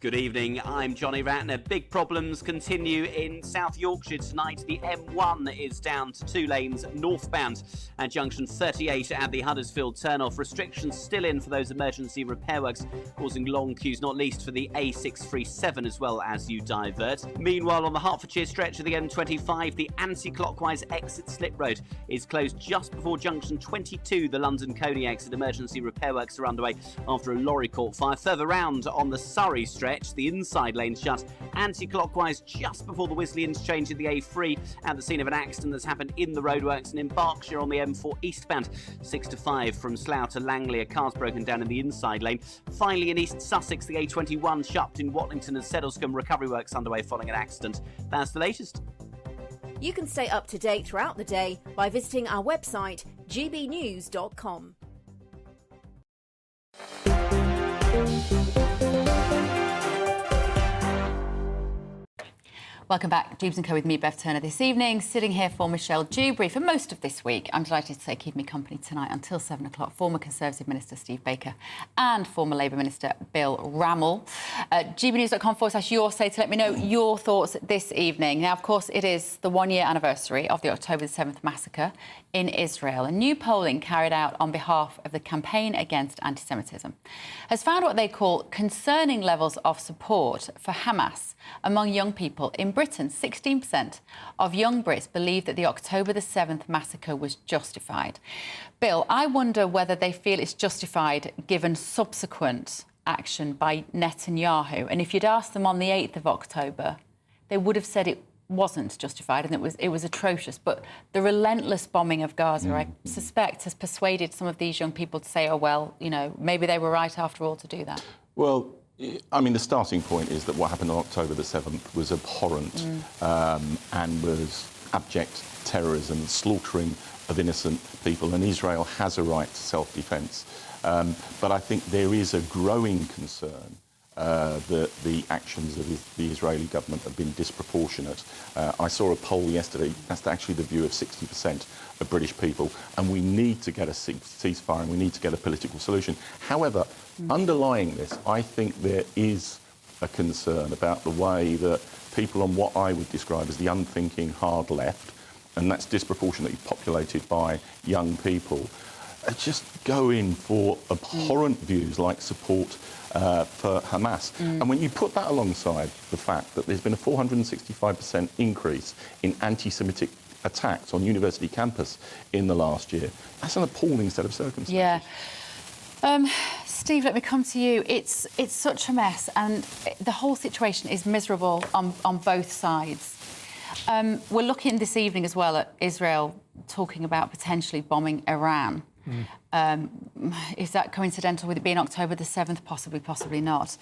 Good evening, I'm Johnny Ratner. Big problems continue in South Yorkshire tonight. The M1 is down to 2 lanes northbound at junction 38 at the Huddersfield turnoff. Restrictions still in for those emergency repair works, causing long queues, not least for the A637 as well as you divert. Meanwhile, on the Hertfordshire stretch of the M25, the anti-clockwise exit slip road is closed just before junction 22. The London Colney exit emergency repair works are underway after a lorry caught fire. Further round on the Surrey stretch, the inside lane shut anti-clockwise just before the Wisley interchange in the A3 at the scene of an accident that's happened in the roadworks, and in Berkshire on the M4 eastbound 6 to 5 from Slough to Langley, a car's broken down in the inside lane. Finally, in East Sussex, the A21 shut in Watlington and Sedlescombe, recovery works underway following an accident. That's the latest. You can stay up to date throughout the day by visiting our website gbnews.com. Welcome back. Dewbs & Co with me, Bev Turner, this evening, sitting here for Michelle Dewberry for most of this week. I'm delighted to say keep me company tonight until 7 o'clock. Former Conservative Minister Steve Baker and former Labour Minister Bill Rammell. gbnews.com/your say to let me know your thoughts this evening. Now, of course, it is the 1-year anniversary of the October 7th massacre in Israel. A new polling carried out on behalf of the Campaign Against Anti-Semitism has found what they call concerning levels of support for Hamas among young people. In Britain, 16% of young Brits believe that the October the 7th massacre was justified. Bill, I wonder whether they feel it's justified given subsequent action by Netanyahu. And if you'd asked them on the 8th of October, they would have said it wasn't justified and it was atrocious. But the relentless bombing of Gaza, I suspect, has persuaded some of these young people to say, oh, well, you know, maybe they were right after all to do that. Well, I mean, the starting point is that what happened on October the 7th was abhorrent and was abject terrorism, slaughtering of innocent people, and Israel has a right to self-defence. But I think there is a growing concern that the actions of the Israeli government have been disproportionate. I saw a poll yesterday, that's actually the view of 60% of British people, and we need to get a ceasefire and we need to get a political solution. However, underlying this, I think there is a concern about the way that people on what I would describe as the unthinking hard left, and that's disproportionately populated by young people, just go in for abhorrent views like support for Hamas. And when you put that alongside the fact that there's been a 465% increase in anti-Semitic attacks on university campus in the last year, that's an appalling set of circumstances. Yeah. Steve, let me come to you. It's such a mess, and the whole situation is miserable on both sides. We're looking this evening as well at Israel talking about potentially bombing Iran. Is that coincidental with it being October the 7th? Possibly, possibly not.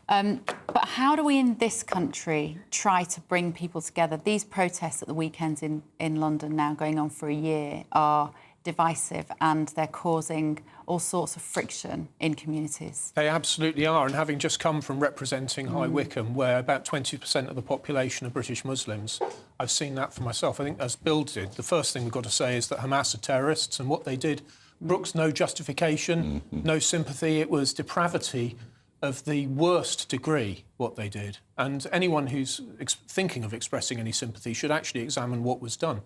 But how do we in this country try to bring people together? These protests at the weekends in London, now going on for a year, are divisive and they're causing all sorts of friction in communities. They absolutely are, and having just come from representing High Wycombe, where about 20% of the population are British Muslims, I've seen that for myself. I think, as Bill did, the first thing we've got to say is that Hamas are terrorists, and what they did, Brooks, no justification, no sympathy. It was depravity of the worst degree, what they did. And anyone who's thinking of expressing any sympathy should actually examine what was done.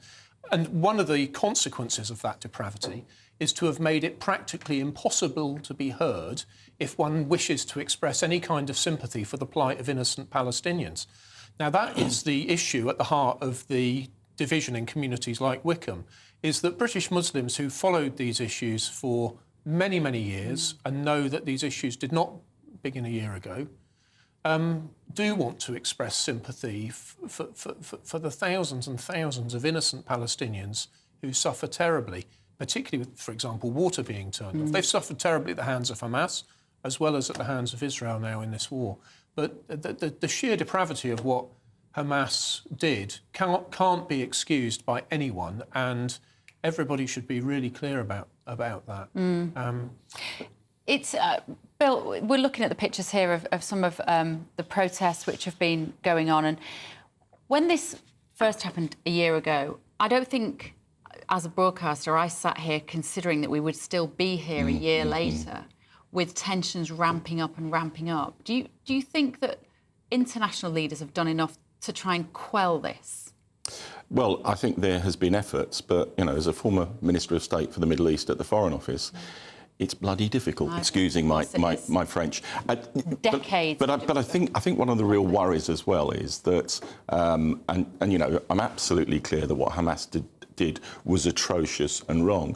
And one of the consequences of that depravity is to have made it practically impossible to be heard if one wishes to express any kind of sympathy for the plight of innocent Palestinians. Now, that is the issue at the heart of the division in communities like Wycombe, is that British Muslims who followed these issues for many, many years and know that these issues did not begin a year ago, do want to express sympathy for the thousands and thousands of innocent Palestinians who suffer terribly, particularly with, for example, water being turned off. They've suffered terribly at the hands of Hamas, as well as at the hands of Israel now in this war. But the sheer depravity of what Hamas did can't be excused by anyone, and everybody should be really clear about that. It's Bill, we're looking at the pictures here of some of the protests which have been going on, and when this first happened a year ago, I don't think, as a broadcaster, I sat here considering that we would still be here a year later with tensions ramping up and ramping up. Do you think that international leaders have done enough to try and quell this? Well, I think there has been efforts, but, you know, as a former Minister of State for the Middle East at the Foreign Office, it's bloody difficult, excusing my French. Decades. But I think one of the real worries as well is that, and you know, I'm absolutely clear that what Hamas did was atrocious and wrong.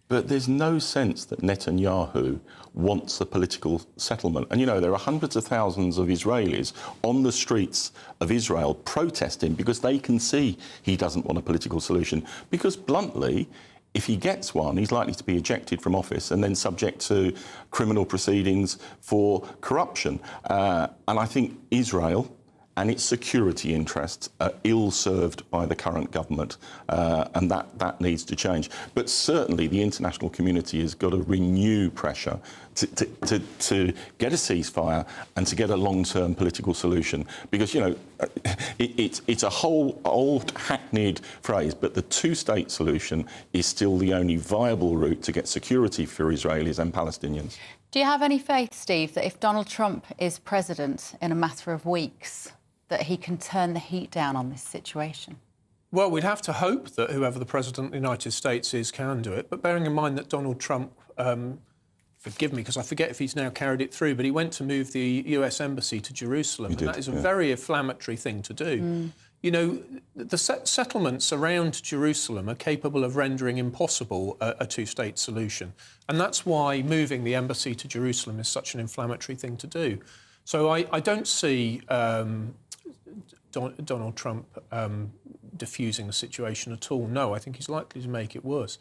But there's no sense that Netanyahu wants a political settlement. And, you know, there are hundreds of thousands of Israelis on the streets of Israel protesting because they can see he doesn't want a political solution. Because, bluntly, if he gets one, he's likely to be ejected from office and then subject to criminal proceedings for corruption. And I think Israel and its security interests are ill-served by the current government, and that needs to change. But certainly the international community has got to renew pressure to get a ceasefire and to get a long-term political solution. Because, you know, it's a whole old hackneyed phrase, but the two-state solution is still the only viable route to get security for Israelis and Palestinians. Do you have any faith, Steve, that if Donald Trump is president in a matter of weeks, that he can turn the heat down on this situation? Well, we'd have to hope that whoever the President of the United States is can do it. But bearing in mind that Donald Trump, forgive me because I forget if he's now carried it through, but he went to move the US Embassy to Jerusalem. And that is a very inflammatory thing to do. You know, the settlements around Jerusalem are capable of rendering impossible a two-state solution. And that's why moving the embassy to Jerusalem is such an inflammatory thing to do. So I don't see Donald Trump diffusing the situation at all. No, I think he's likely to make it worse.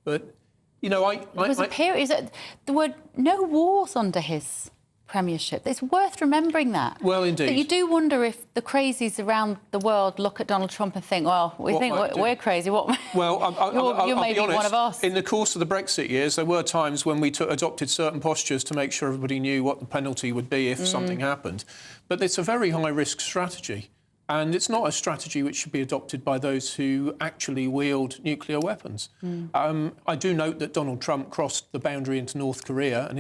But, you know, there were no wars under his premiership. It's worth remembering that. Well, indeed. But you do wonder if the crazies around the world look at Donald Trump and think, well, we're crazy. What? Well, you're maybe one of us. In the course of the Brexit years, there were times when we adopted certain postures to make sure everybody knew what the penalty would be if something happened. But it's a very high-risk strategy. And it's not a strategy which should be adopted by those who actually wield nuclear weapons. I do note that Donald Trump crossed the boundary into North Korea, and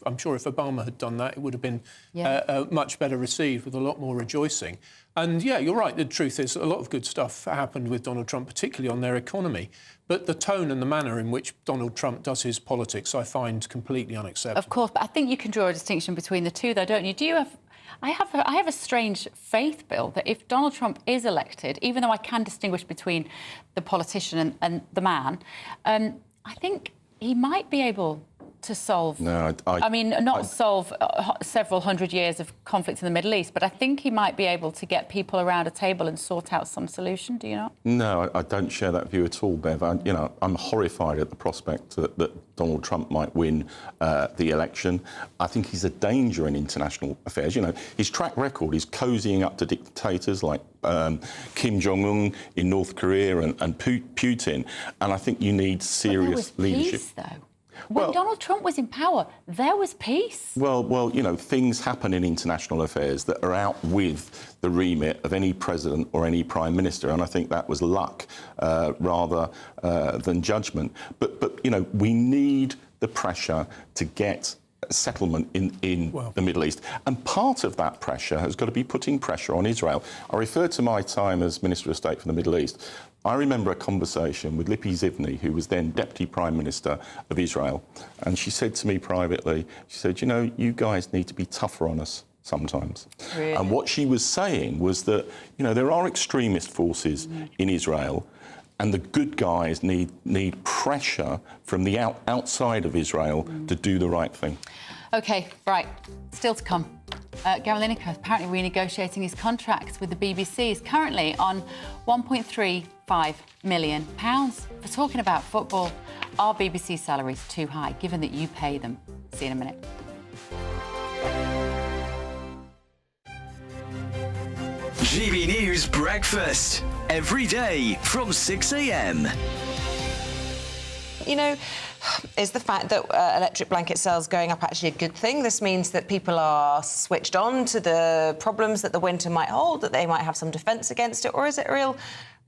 I'm sure if Obama had done that, it would have been much better received with a lot more rejoicing. And yeah, you're right. The truth is, a lot of good stuff happened with Donald Trump, particularly on their economy. But the tone and the manner in which Donald Trump does his politics, I find completely unacceptable. Of course, but I think you can draw a distinction between the two, though, don't you? Do you have? I have a strange faith, Bill, that if Donald Trump is elected, even though I can distinguish between the politician and the man, I think he might be able to solve... No, I mean, not solve several hundred years of conflict in the Middle East, but I think he might be able to get people around a table and sort out some solution, do you not? No, I don't share that view at all, Bev. I'm horrified at the prospect that Donald Trump might win the election. I think he's a danger in international affairs. You know, his track record is cozying up to dictators like Kim Jong-un in North Korea and Putin, and I think you need serious leadership. Peace, though. When Donald Trump was in power, there was peace. Well, you know, things happen in international affairs that are out with the remit of any president or any prime minister, and I think that was luck rather than judgment. But you know, we need the pressure to get settlement in the Middle East. And part of that pressure has got to be putting pressure on Israel. I refer to my time as Minister of State for the Middle East. I remember a conversation with Lippy Zivny, who was then Deputy Prime Minister of Israel, and she said to me privately, she said, you know, you guys need to be tougher on us sometimes. Really? And what she was saying was that, you know, there are extremist forces in Israel, and the good guys need pressure from the outside of Israel to do the right thing. OK, right. Still to come. Gary Lineker apparently renegotiating his contract with the BBC. Is currently on £1.35 million for talking about football. Are BBC salaries too high, given that you pay them? See you in a minute. GB News Breakfast, every day from 6 a.m. You know, is the fact that electric blanket sales going up actually a good thing? This means that people are switched on to the problems that the winter might hold, that they might have some defence against it, or is it a real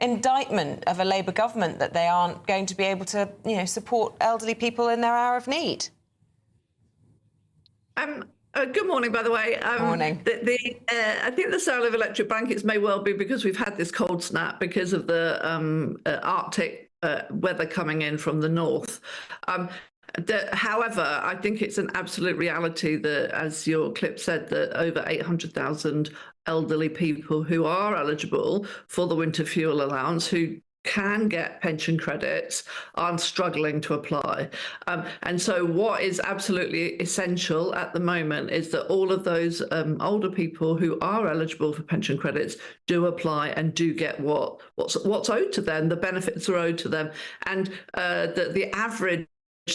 indictment of a Labour government that they aren't going to be able to, you know, support elderly people in their hour of need? Good morning, by the way. Morning. I think the sale of electric blankets may well be because we've had this cold snap because of the Arctic weather coming in from the north. However, I think it's an absolute reality that, as your clip said, that over 800,000 elderly people who are eligible for the winter fuel allowance, who can get pension credits, are struggling to apply. And so what is absolutely essential at the moment is that all of those older people who are eligible for pension credits do apply and do get what's owed to them. The benefits are owed to them. And the average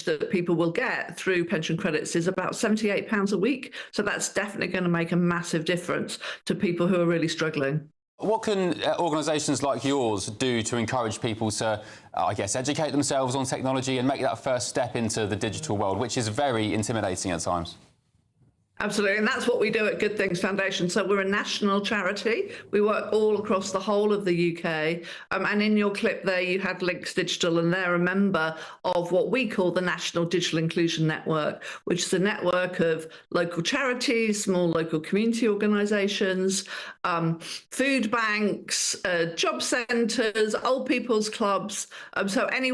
that people will get through pension credits is about £78 a week. So that's definitely going to make a massive difference to people who are really struggling. What can organisations like yours do to encourage people to, I guess, educate themselves on technology and make that first step into the digital world, which is very intimidating at times? Absolutely, and that's what we do at Good Things Foundation. So we're a national charity. We work all across the whole of the UK. And in your clip there, you had Links Digital, and they're a member of what we call the National Digital Inclusion Network, which is a network of local charities, small local community organisations, food banks, job centres, old people's clubs. So any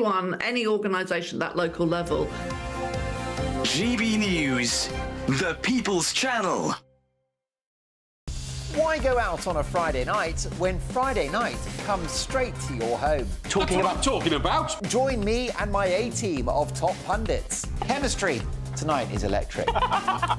organisation at that local level. GB News, the People's Channel. Why go out on a Friday night when Friday night comes straight to your home? Talking about? Join me and my A-team of top pundits. Chemistry tonight is electric.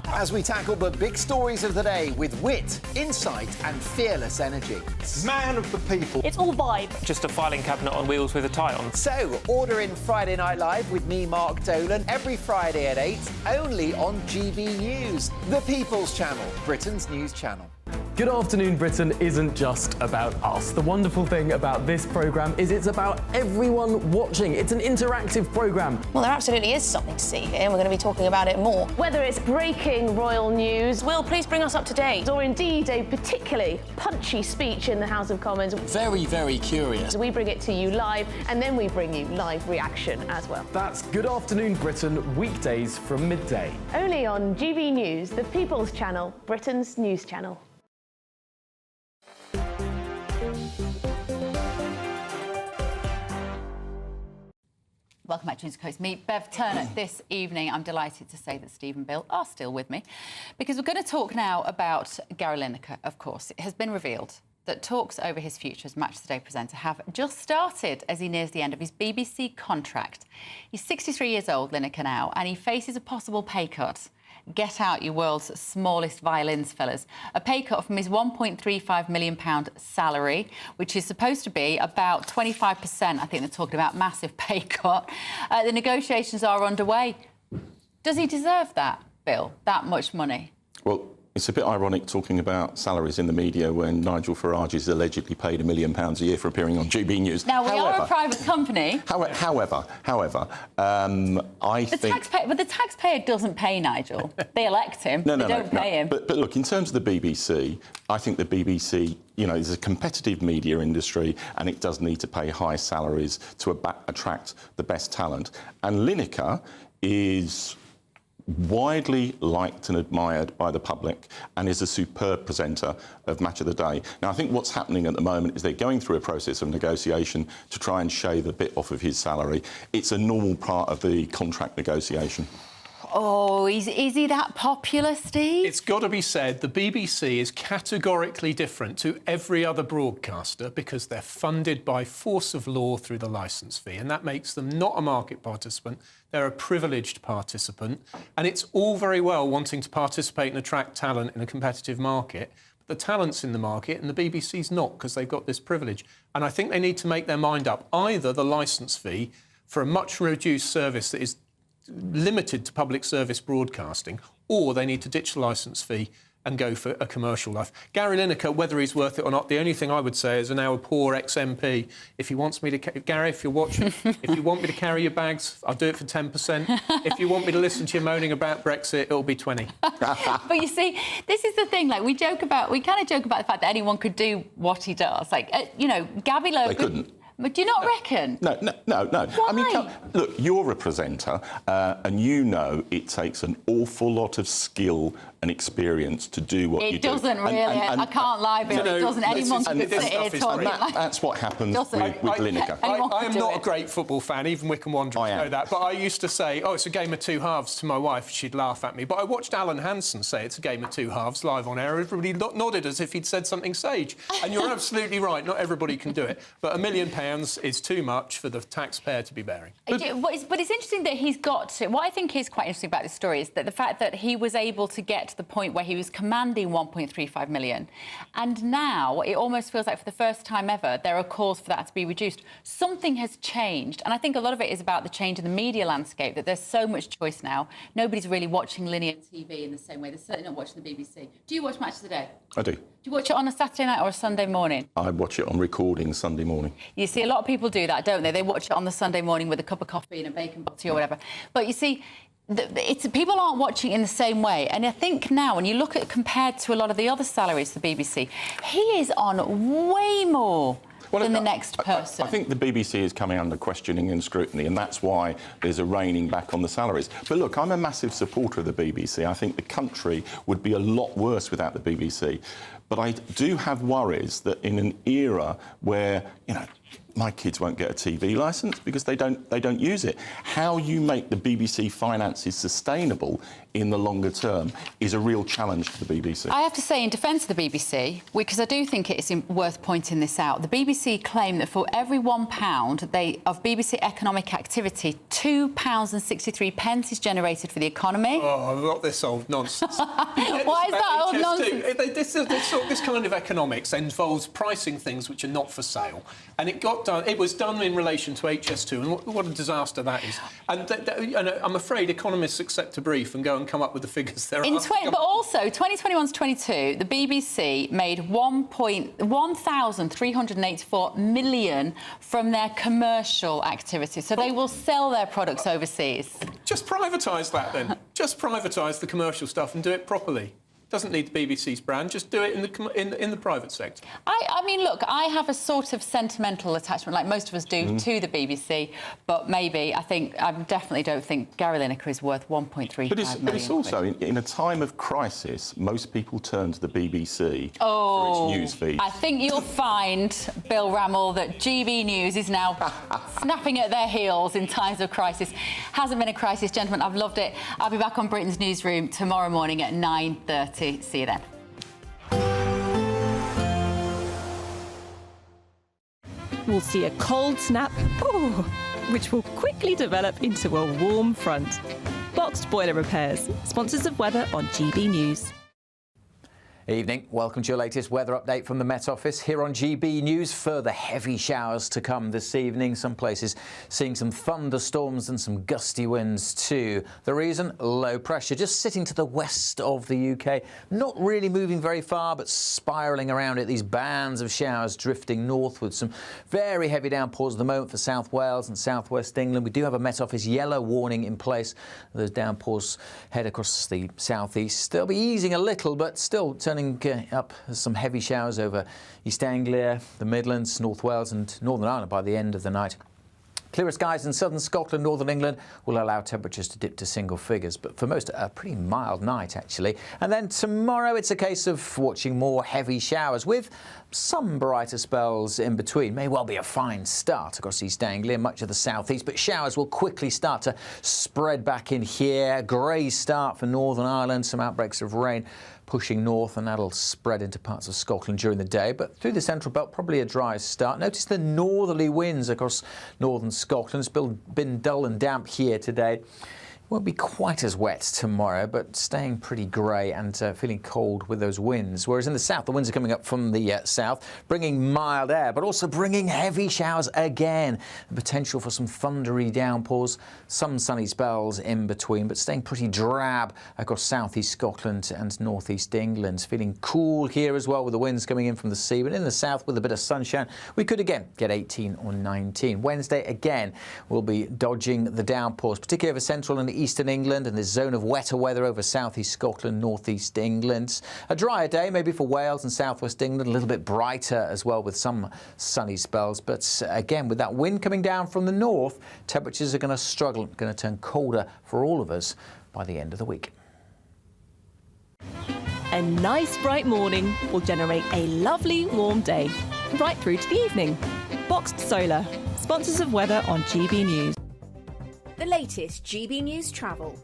As we tackle the big stories of the day with wit, insight and fearless energy. Man of the people. It's all vibe. Just a filing cabinet on wheels with a tie on. So, order in Friday Night Live with me, Mark Dolan, every Friday at 8, only on GB News, the People's Channel, Britain's news channel. Good Afternoon Britain isn't just about us. The wonderful thing about this programme is it's about everyone watching. It's an interactive programme. Well, there absolutely is something to see here, and we're going to be talking about it more. Whether it's breaking royal news, Will, please bring us up to date, or indeed a particularly punchy speech in the House of Commons. Very, very curious. We bring it to you live, and then we bring you live reaction as well. That's Good Afternoon Britain, weekdays from midday. Only on GB News, the People's Channel, Britain's news channel. Welcome back to News Coast. Me, Bev Turner. This evening, I'm delighted to say that Steve and Bill are still with me, because we're going to talk now about Gary Lineker, of course. It has been revealed that talks over his future as Match of the Day presenter have just started as he nears the end of his BBC contract. He's 63 years old, Lineker now, and he faces a possible pay cut. Get out, you world's smallest violins, fellas. A pay cut from his £1.35 million salary, which is supposed to be about 25%. I think they're talking about massive pay cut. The negotiations are underway. Does he deserve that, Bill, that much money? Well, it's a bit ironic talking about salaries in the media when Nigel Farage is allegedly paid £1 million a year for appearing on GB News. Now, we are a private company. However, I think... But the taxpayer doesn't pay Nigel. They elect him. They don't pay him. But look, in terms of the BBC, I think the BBC, you know, is a competitive media industry and it does need to pay high salaries to attract the best talent. And Lineker is widely liked and admired by the public and is a superb presenter of Match of the Day. Now, I think what's happening at the moment is they're going through a process of negotiation to try and shave a bit off of his salary. It's a normal part of the contract negotiation. Oh, is he that popular, Steve? It's got to be said, the BBC is categorically different to every other broadcaster because they're funded by force of law through the licence fee, and that makes them not a market participant. They're a privileged participant, and it's all very well wanting to participate and attract talent in a competitive market. The talent's in the market and the BBC's not because they've got this privilege. And I think they need to make their mind up. Either the licence fee for a much reduced service that is limited to public service broadcasting, or they need to ditch the licence fee and go for a commercial life. Gary Lineker, whether he's worth it or not, the only thing I would say is now a poor ex-MP, if he wants me to... Gary, if you're watching, if you want me to carry your bags, I'll do it for 10%. If you want me to listen to you moaning about Brexit, it'll be 20. But you see, this is the thing, like, we kind of joke about the fact that anyone could do what he does. Like, you know, Gabby Lowe... They couldn't. But do you not reckon? No. Why? I mean, look, you're a presenter, and you know it takes an awful lot of skill and experience to do what you do. It doesn't really. I can't lie, Bill. It doesn't. Anyone can sit here talking like... That's what happens with Lineker. I am not a great football fan, even Wycombe Wanderers know that, but I used to say, oh, it's a game of two halves to my wife. She'd laugh at me. But I watched Alan Hansen say it's a game of two halves live on air. Everybody nodded as if he'd said something sage. And you're absolutely right, not everybody can do it. But £1 million is too much for the taxpayer to be bearing. But it's interesting that he's got to... What I think is quite interesting about this story is that the fact that he was able to get to the point where he was commanding 1.35 million, and now it almost feels like for the first time ever there are calls for that to be reduced. Something has changed, and I think a lot of it is about the change in the media landscape, that there's so much choice now. Nobody's really watching linear TV in the same way. They're certainly not watching the BBC. Do you watch Match of the Day? I do. Do you watch it on a Saturday night or a Sunday morning? I watch it on recording Sunday morning. You see, a lot of people do that, don't they? They watch it on the Sunday morning with a cup of coffee and a bacon butty or whatever. But you see, people aren't watching it in the same way. And I think now, when you look at compared to a lot of the other salaries of the BBC, he is on way more than the next person. I think the BBC is coming under questioning and scrutiny, and that's why there's a reining back on the salaries. But look, I'm a massive supporter of the BBC. I think the country would be a lot worse without the BBC. But I do have worries that in an era where, you know, my kids won't get a TV licence because they don't use it. How you make the BBC finances sustainable in the longer term is a real challenge for the BBC. I have to say, in defence of the BBC, because I do think it's worth pointing this out, the BBC claim that for every £1 of BBC economic activity, £2.63 is generated for the economy. Oh, not this old nonsense. Why is that old nonsense? This kind of economics involves pricing things which are not for sale. And it was done in relation to HS2, and what a disaster that is. And I'm afraid economists accept a brief and go and come up with the figures there. But also, 2021 to 22, the BBC made 1,384 million from their commercial activities. So they will sell their products overseas. Just privatise that then. Just privatise the commercial stuff and do it properly. Doesn't need the BBC's brand, just do it in the private sector. I mean, look, I have a sort of sentimental attachment, like most of us do, to the BBC, but maybe I definitely don't think Gary Lineker is worth 1.35 million. But it's also, in a time of crisis, most people turn to the BBC for its news feed. I think you'll find, Bill Rammell, that GB News is now snapping at their heels in times of crisis. Hasn't been a crisis, gentlemen. I've loved it. I'll be back on Britain's Newsroom tomorrow morning at 9:30. See you then. We'll see a cold snap, which will quickly develop into a warm front. Boxed Boiler Repairs, sponsors of weather on GB News. Evening. Welcome to your latest weather update from the Met Office. Here on GB News, further heavy showers to come this evening. Some places seeing some thunderstorms and some gusty winds too. The reason? Low pressure, just sitting to the west of the UK. Not really moving very far, but spiralling around it. These bands of showers drifting northwards. Some very heavy downpours at the moment for South Wales and South West England. We do have a Met Office yellow warning in place. Those downpours head across the southeast. They'll be easing a little, but still turning up some heavy showers over East Anglia, the Midlands, North Wales and Northern Ireland by the end of the night. Clearer skies in southern Scotland, northern England will allow temperatures to dip to single figures, but for most a pretty mild night actually. And then tomorrow it's a case of watching more heavy showers with some brighter spells in between. May well be a fine start across East Anglia, much of the southeast, but showers will quickly start to spread back in here. Grey start for Northern Ireland, some outbreaks of rain pushing north, and that'll spread into parts of Scotland during the day. But through the central belt, probably a dry start. Notice the northerly winds across northern Scotland. It's been dull and damp here today. Won't be quite as wet tomorrow, but staying pretty grey and feeling cold with those winds. Whereas in the south, the winds are coming up from the south, bringing mild air, but also bringing heavy showers again. The potential for some thundery downpours, some sunny spells in between, but staying pretty drab across southeast Scotland and northeast England. Feeling cool here as well with the winds coming in from the sea, but in the south with a bit of sunshine, we could again get 18 or 19. Wednesday again, we'll be dodging the downpours, particularly over central and eastern England, and this zone of wetter weather over southeast Scotland, northeast England. A drier day maybe for Wales and southwest England, a little bit brighter as well with some sunny spells, but again with that wind coming down from the north, temperatures are going to struggle, going to turn colder for all of us by the end of the week. A nice bright morning will generate a lovely warm day, right through to the evening. Boxed Solar, sponsors of weather on GB News. The latest GB News travel.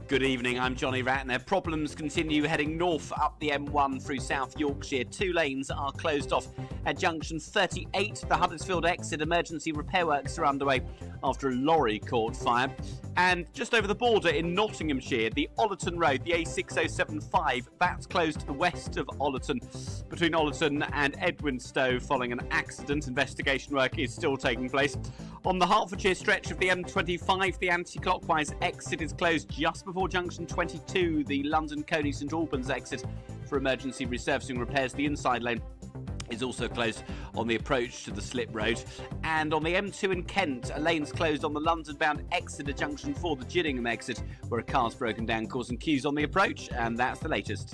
Good evening, I'm Johnny Ratner. Problems continue heading north up the M1 through South Yorkshire. 2 lanes are closed off at junction 38. The Huddersfield exit emergency repair works are underway after a lorry caught fire. And just over the border in Nottinghamshire, the Ollerton Road, the A6075, that's closed to the west of Ollerton, between Ollerton and Edwinstowe following an accident. Investigation work is still taking place. On the Hertfordshire stretch of the M25, the anti-clockwise exit is closed just before junction 22, the London Coney St Albans exit for emergency resurfacing repairs. The inside lane is also closed on the approach to the slip road. And on the M2 in Kent, a lane's closed on the London-bound Exeter junction for the Gillingham exit, where a car's broken down, causing queues on the approach. And that's the latest.